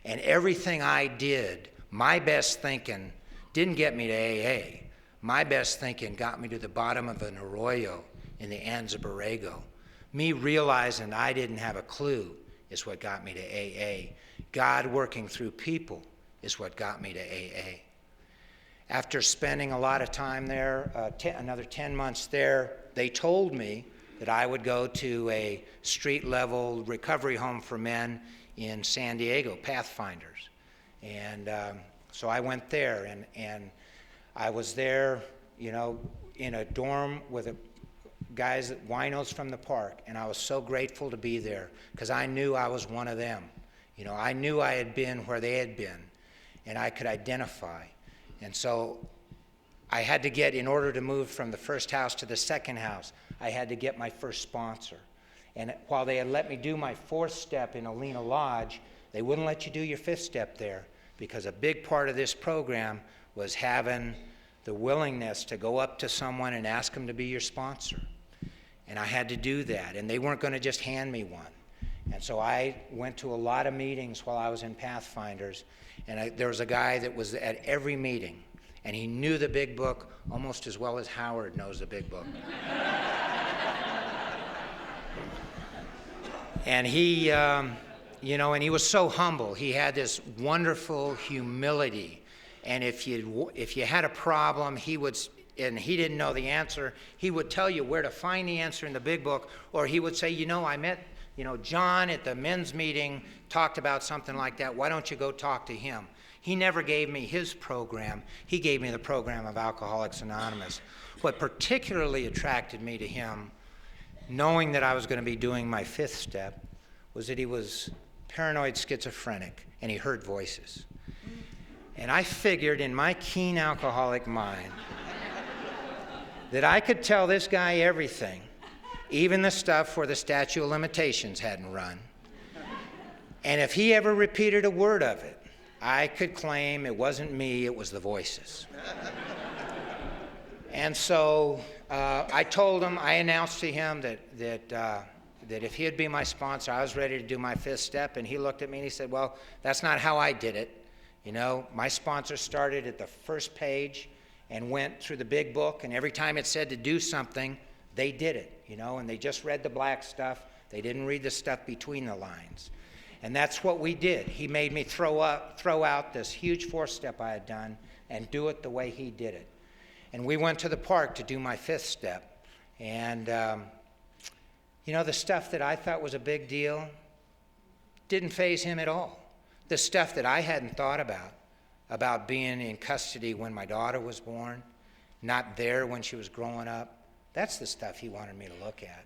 B: And everything I did, my best thinking didn't get me to AA. My best thinking got me to the bottom of an arroyo in the Anza Borrego. Me realizing I didn't have a clue is what got me to AA. God working through people is what got me to AA. After spending a lot of time there, another 10 months there, they told me that I would go to a street-level recovery home for men in San Diego, Pathfinders. And so I went there, and I was there, in a dorm with guys, winos from the park, and I was so grateful to be there because I knew I was one of them. I knew I had been where they had been, and I could identify. And so I had to get, in order to move from the first house to the second house, I had to get my first sponsor. And while they had let me do my fourth step in Alina Lodge, they wouldn't let you do your fifth step there, because a big part of this program was having the willingness to go up to someone and ask them to be your sponsor. And I had to do that, and they weren't going to just hand me one. And so I went to a lot of meetings while I was in Pathfinders, and there was a guy that was at every meeting, and he knew the big book almost as well as Howard knows the big book. And he, and he was so humble. He had this wonderful humility, and if you had a problem, and he didn't know the answer, he would tell you where to find the answer in the big book, or he would say, I met, John at the men's meeting talked about something like that. Why don't you go talk to him? He never gave me his program. He gave me the program of Alcoholics Anonymous. What particularly attracted me to him, knowing that I was going to be doing my fifth step, was that he was paranoid schizophrenic and he heard voices. And I figured in my keen alcoholic mind that I could tell this guy everything, even the stuff where the statute of limitations hadn't run. And if he ever repeated a word of it, I could claim it wasn't me, it was the voices. And so I told him, I announced to him that if he'd be my sponsor, I was ready to do my fifth step. And he looked at me and he said, well, that's not how I did it. My sponsor started at the first page and went through the big book, and every time it said to do something, they did it, and they just read the black stuff. They didn't read the stuff between the lines. And that's what we did. He made me throw out this huge fourth step I had done and do it the way he did it. And we went to the park to do my fifth step. And, the stuff that I thought was a big deal didn't faze him at all. The stuff that I hadn't thought about being in custody when my daughter was born, not there when she was growing up, that's the stuff he wanted me to look at.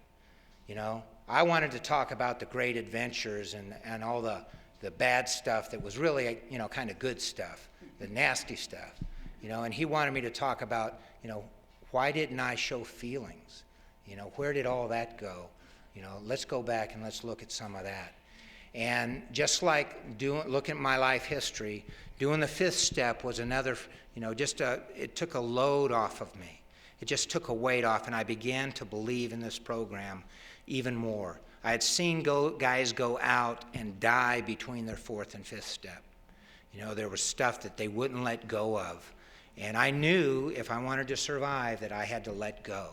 B: I wanted to talk about the great adventures and all the bad stuff that was really, kind of good stuff, the nasty stuff, and he wanted me to talk about, why didn't I show feelings? Where did all that go? Let's go back and let's look at some of that. And just like looking at my life history, doing the fifth step was another, it took a load off of me. It just took a weight off, and I began to believe in this program even more. I had seen guys go out and die between their fourth and fifth step. There was stuff that they wouldn't let go of. And I knew if I wanted to survive that I had to let go.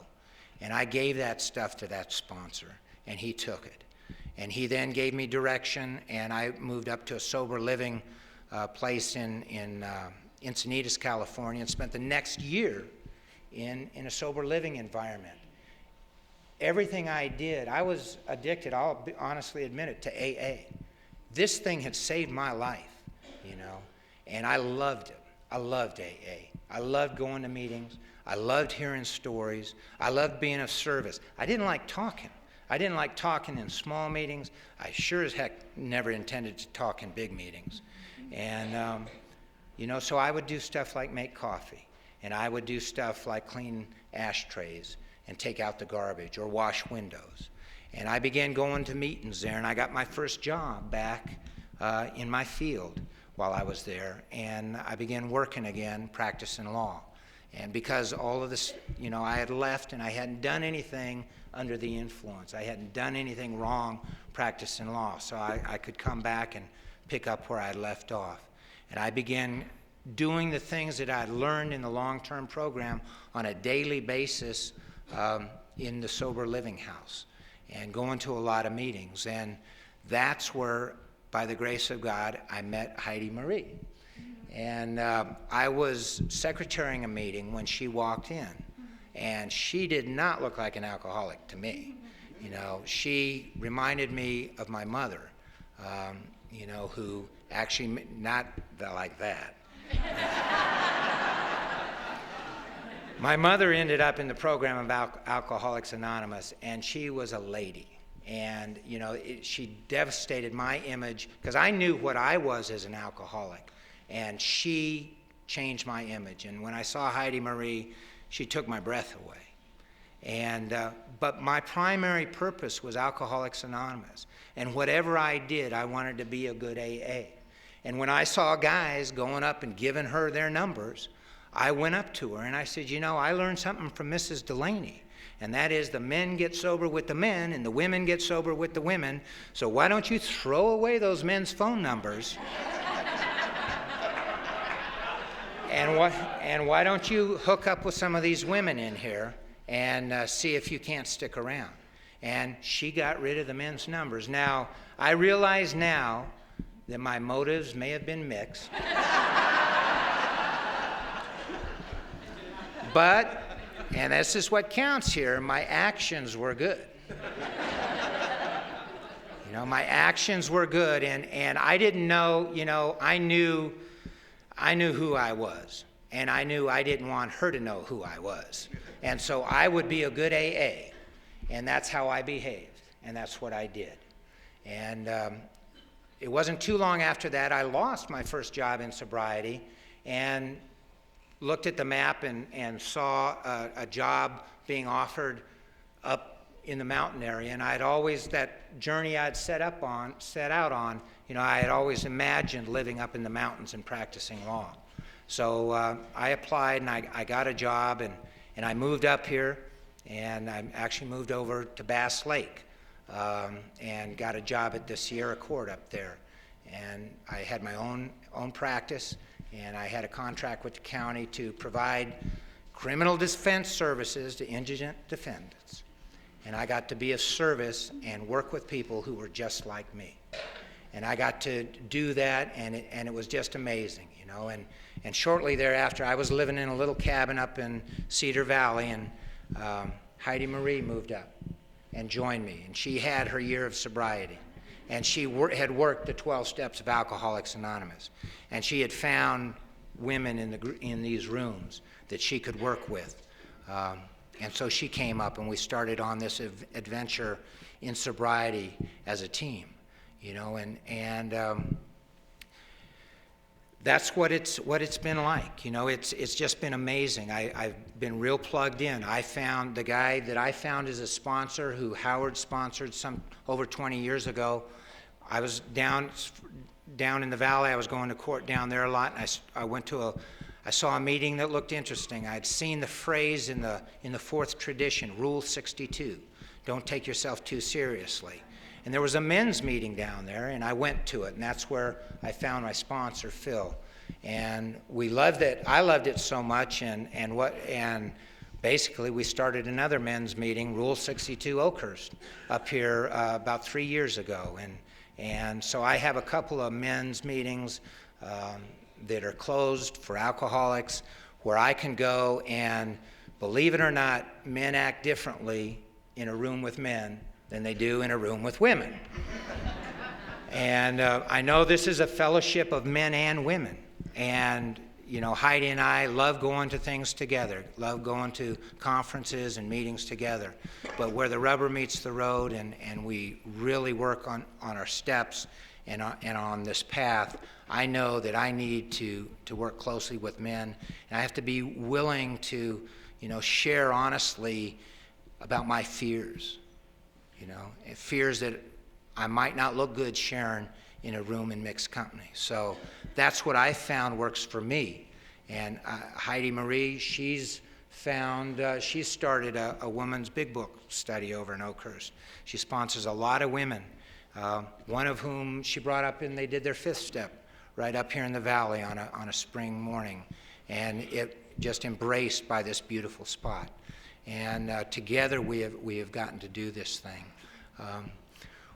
B: And I gave that stuff to that sponsor, and he took it. And he then gave me direction, and I moved up to a sober living place in Encinitas, California, and spent the next year in a sober living environment. Everything I did, I was addicted, I'll honestly admit it, to AA. This thing had saved my life, And I loved it. I loved AA. I loved going to meetings. I loved hearing stories. I loved being of service. I didn't like talking. I didn't like talking in small meetings. I sure as heck never intended to talk in big meetings. And, so I would do stuff like make coffee. And I would do stuff like clean ashtrays and take out the garbage or wash windows. And I began going to meetings there, and I got my first job back in my field while I was there. And I began working again, practicing law. And because all of this, I had left and I hadn't done anything under the influence. I hadn't done anything wrong practicing law. So I could come back and pick up where I had left off. And I began doing the things that I'd learned in the long-term program on a daily basis in the sober living house and going to a lot of meetings. And that's where, by the grace of God, I met Heidi Marie. And I was secretarying a meeting when she walked in, and she did not look like an alcoholic to me. She reminded me of my mother, who actually, not like that. My mother ended up in the program of Alcoholics Anonymous, and she was a lady. And, she devastated my image, because I knew what I was as an alcoholic. And she changed my image. And when I saw Heidi Marie, she took my breath away. And but my primary purpose was Alcoholics Anonymous. And whatever I did, I wanted to be a good AA. And when I saw guys going up and giving her their numbers, I went up to her and I said, I learned something from Mrs. Delaney. And that is the men get sober with the men and the women get sober with the women. So why don't you throw away those men's phone numbers? And why don't you hook up with some of these women in here and see if you can't stick around? And she got rid of the men's numbers. Now, I realize now that my motives may have been mixed. But, and this is what counts here, my actions were good. My actions were good, and I didn't know, I knew who I was, and I knew I didn't want her to know who I was. And so I would be a good AA, and that's how I behaved, and that's what I did. And it wasn't too long after that I lost my first job in sobriety and looked at the map and saw a job being offered up in the mountain area. And I'd always, that journey I'd set out on, I had always imagined living up in the mountains and practicing law. So I applied and I got a job and I moved up here, and I actually moved over to Bass Lake and got a job at the Sierra Court up there. And I had my own practice, and I had a contract with the county to provide criminal defense services to indigent defendants. And I got to be of service and work with people who were just like me. And I got to do that, and it was just amazing, And shortly thereafter, I was living in a little cabin up in Cedar Valley, and Heidi Marie moved up and joined me. And she had her year of sobriety. And she had worked the 12 steps of Alcoholics Anonymous. And she had found women in these rooms that she could work with. And so she came up, and we started on this adventure in sobriety as a team, and that's what it's been like. It's just been amazing. I've been real plugged in. I found the guy that I found as a sponsor, who Howard sponsored over 20 years ago. I was down in the valley. I was going to court down there a lot, and I saw a meeting that looked interesting. I'd seen the phrase in the fourth tradition, Rule 62, don't take yourself too seriously. And there was a men's meeting down there, and I went to it, and that's where I found my sponsor, Phil. And we loved it. I loved it so much, and basically we started another men's meeting, Rule 62 Oakhurst, up here about 3 years ago. And so I have a couple of men's meetings that are closed for alcoholics, where I can go, and believe it or not, men act differently in a room with men than they do in a room with women. And I know this is a fellowship of men and women, And you know, Heidi and I love going to things together, love going to conferences and meetings together. But where the rubber meets the road and we really work on our steps and on this path, I know that I need to work closely with men. And I have to be willing to, you know, share honestly about my fears, you know, and fears that I might not look good sharing in a room in mixed company. So that's what I found works for me. And Heidi Marie, she's started a women's big book study over in Oakhurst. She sponsors a lot of women, one of whom she brought up and they did their 5th step right up here in the valley on a spring morning. And it just embraced by this beautiful spot. And together we have gotten to do this thing.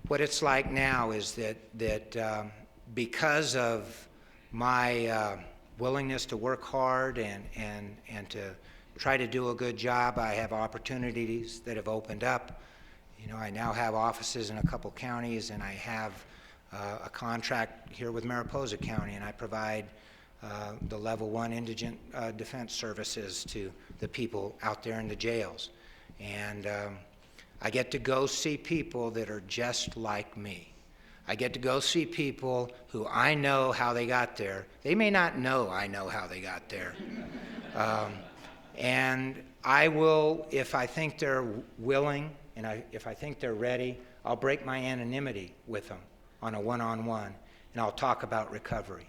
B: What it's like now is that because of my willingness to work hard and to try to do a good job, I have opportunities that have opened up. You know, I now have offices in a couple counties, and I have a contract here with Mariposa County, and I provide the level 1 indigent defense services to the people out there in the jails. And I get to go see people that are just like me. I get to go see people who I know how they got there. They may not know I know how they got there. And I will, if I think they're willing and if I think they're ready, I'll break my anonymity with them on a one-on-one, and I'll talk about recovery.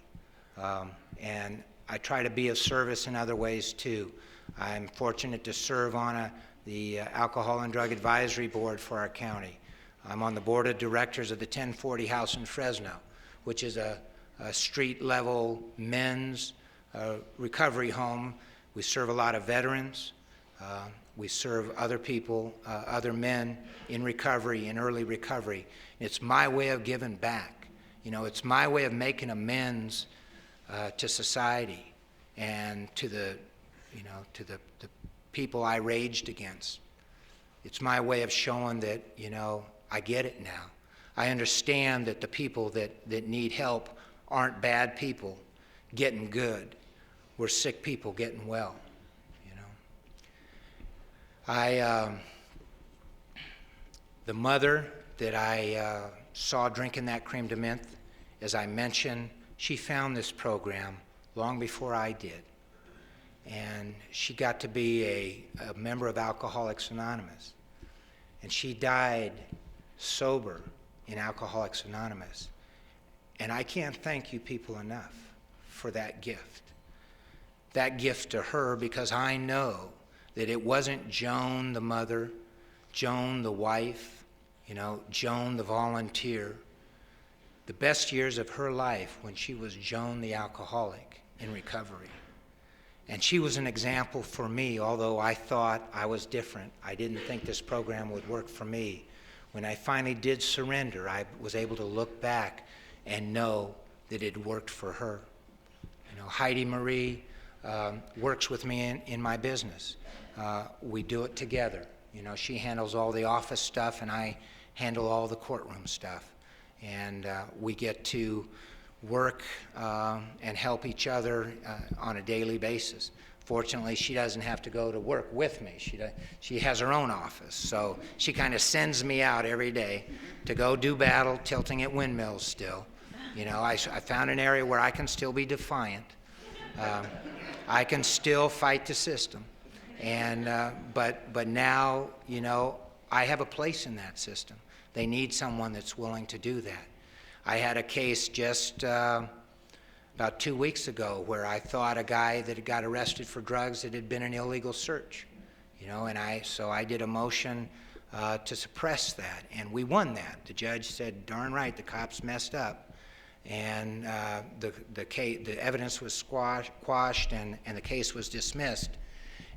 B: And I try to be of service in other ways too. I'm fortunate to serve on the Alcohol and Drug Advisory Board for our county. I'm on the board of directors of the 1040 House in Fresno, which is a street-level men's recovery home. We serve a lot of veterans. We serve other people, other men in recovery, in early recovery. It's my way of giving back. You know, it's my way of making amends to society and to the people I raged against. It's my way of showing that, you know, I get it now. I understand that the people that need help aren't bad people getting good. We're sick people getting well, you know. The mother that I saw drinking that creme de menthe, as I mentioned, she found this program long before I did. And she got to be a member of Alcoholics Anonymous. And she died sober in Alcoholics Anonymous. And I can't thank you people enough for that gift. That gift to her, because I know that it wasn't Joan the mother, Joan the wife, you know, Joan the volunteer. The best years of her life when she was Joan the alcoholic in recovery. And she was an example for me, although I thought I was different. I didn't think this program would work for me. When I finally did surrender, I was able to look back and know that it worked for her. You know, Heidi Marie works with me in my business. We do it together. You know, she handles all the office stuff and I handle all the courtroom stuff. And we get to work and help each other on a daily basis. Fortunately, she doesn't have to go to work with me. She has her own office, so she kind of sends me out every day to go do battle, tilting at windmills still. You know, I found an area where I can still be defiant. I can still fight the system. And but now, you know, I have a place in that system. They need someone that's willing to do that. I had a case just about 2 weeks ago where I thought a guy that had got arrested for drugs, it had been an illegal search, you know, and so I did a motion to suppress that, and we won that. The judge said, darn right, the cops messed up, and the evidence was quashed and the case was dismissed.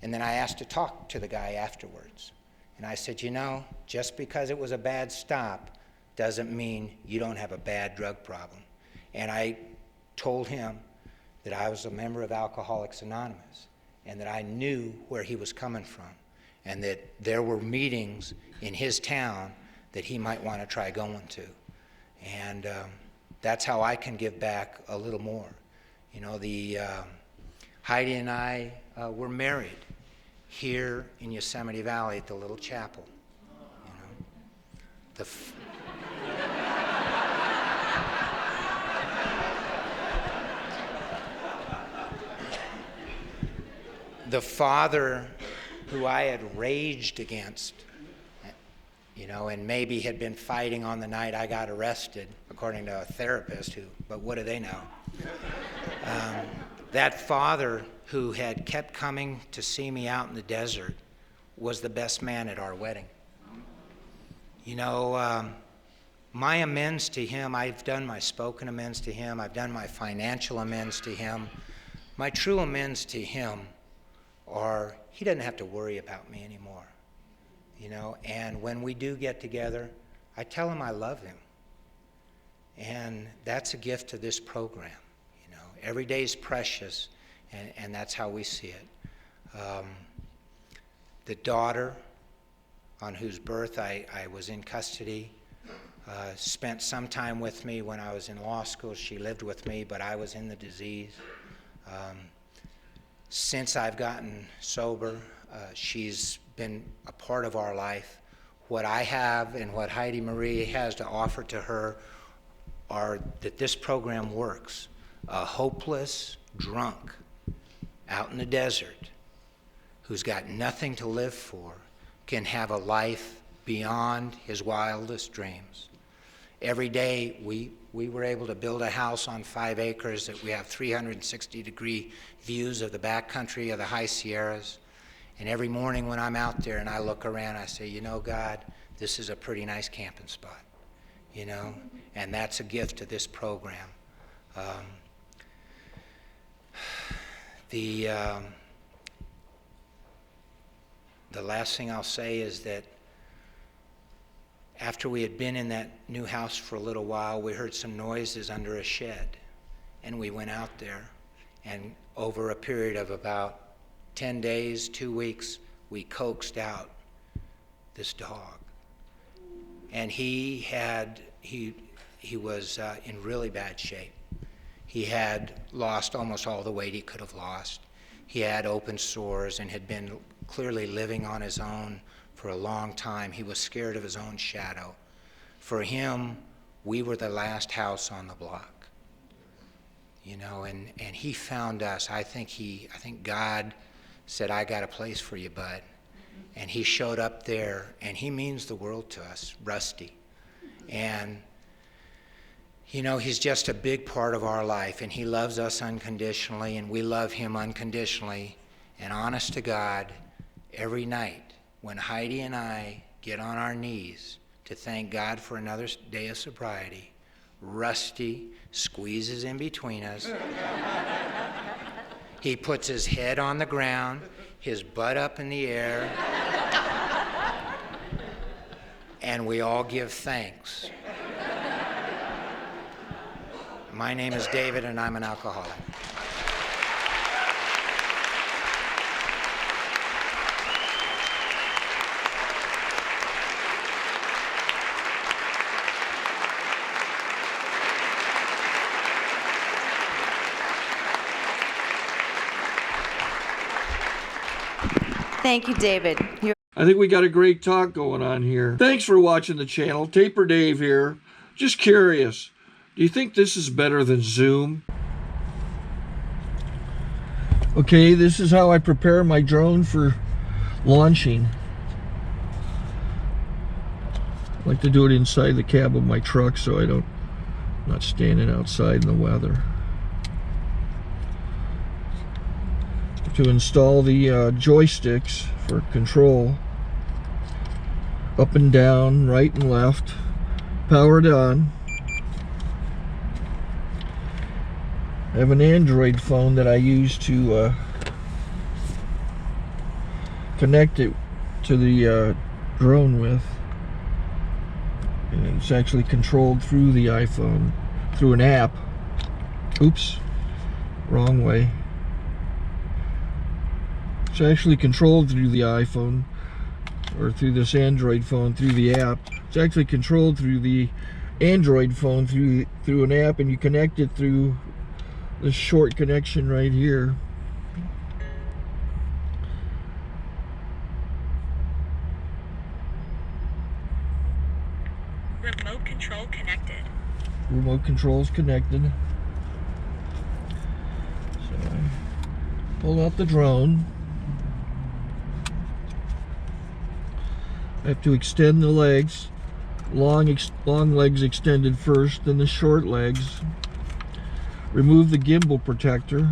B: And then I asked to talk to the guy afterwards, and I said, you know, just because it was a bad stop doesn't mean you don't have a bad drug problem. And I told him that I was a member of Alcoholics Anonymous and that I knew where he was coming from and that there were meetings in his town that he might want to try going to. And that's how I can give back a little more. You know, Heidi and I were married here in Yosemite Valley at the little chapel. You know, the father who I had raged against, you know, and maybe had been fighting on the night I got arrested, according to a therapist but what do they know? That father who had kept coming to see me out in the desert was the best man at our wedding. You know, my amends to him, I've done my spoken amends to him, I've done my financial amends to him. My true amends to him are he doesn't have to worry about me anymore. You know, and when we do get together, I tell him I love him. And that's a gift to this program. You know, every day is precious, and that's how we see it. The daughter on whose birth I was in custody spent some time with me when I was in law school. She lived with me, but I was in the disease. Since I've gotten sober, she's been a part of our life. What I have and what Heidi Marie has to offer to her are that this program works. A hopeless drunk out in the desert who's got nothing to live for can have a life beyond his wildest dreams. Every day we were able to build a house on 5 acres that we have 360-degree views of the backcountry of the high Sierras. And every morning when I'm out there and I look around, I say, you know, God, this is a pretty nice camping spot, you know? And that's a gift to this program. The last thing I'll say is that after we had been in that new house for a little while, we heard some noises under a shed. And we went out there, and over a period of about 10 days, 2 weeks, we coaxed out this dog. And he was in really bad shape. He had lost almost all the weight he could have lost. He had open sores and had been clearly living on his own for a long time. He was scared of his own shadow. For him, we were the last house on the block. You know, and he found us. I think God said, I got a place for you, bud. And he showed up there, and he means the world to us, Rusty. And, you know, he's just a big part of our life, and he loves us unconditionally, and we love him unconditionally. And honest to God, every night when Heidi and I get on our knees to thank God for another day of sobriety, Rusty squeezes in between us. He puts his head on the ground, his butt up in the air, and we all give thanks. My name is David, and I'm an alcoholic.
C: Thank you, David.
A: I think we got a great talk going on here. Thanks for watching the channel. Taper Dave here. Just curious, do you think this is better than Zoom? Okay, this is how I prepare my drone for launching. I like to do it inside the cab of my truck so I'm not standing outside in the weather. To install the joysticks for control, up and down, right and left, powered on. I have an Android phone that I use to connect it to the drone with, and it's actually controlled through the iPhone, through an app. Oops, wrong way. It's actually controlled through the iPhone, or through this Android phone, through the app. It's actually controlled through the Android phone through an app, and you connect it through this short connection right here.
D: Remote control connected.
A: Remote control's connected. So I pull out the drone. I have to extend the legs. Long legs extended first, then the short legs. Remove the gimbal protector.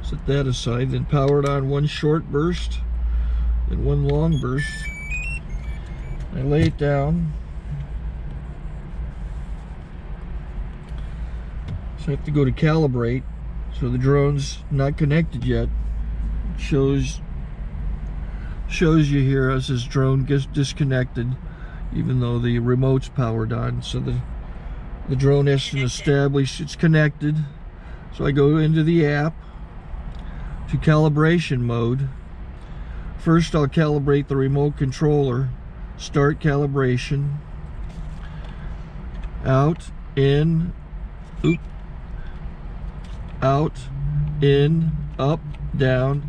A: Set that aside, then power it on one short burst, then one long burst. I lay it down. So I have to go to calibrate. So the drone's not connected yet. It shows you here as this drone gets disconnected, even though the remote's powered on. So the drone has to establish it's connected. So I go into the app to calibration mode. First I'll calibrate the remote controller. Start calibration. Out, in, out, in, up, down,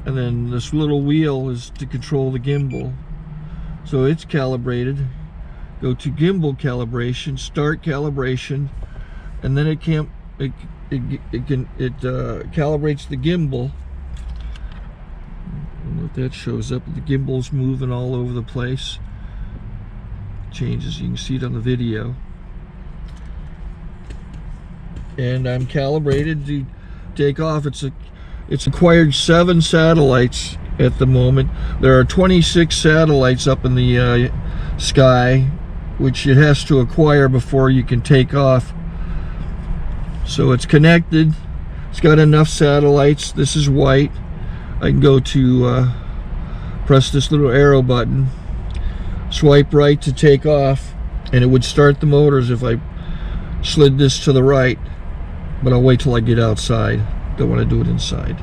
A: and then this little wheel is to control the gimbal. So it's calibrated. Go to gimbal calibration, start calibration, and then it calibrates the gimbal. If that shows up, the gimbal's moving all over the place. Changes, you can see it on the video. And I'm calibrated to take off. It's acquired 7 satellites at the moment. There are 26 satellites up in the sky, which it has to acquire before you can take off. So it's connected. It's got enough satellites. This is white. I can go to press this little arrow button, swipe right to take off, and it would start the motors if I slid this to the right, but I'll wait till I get outside. Don't want to do it inside.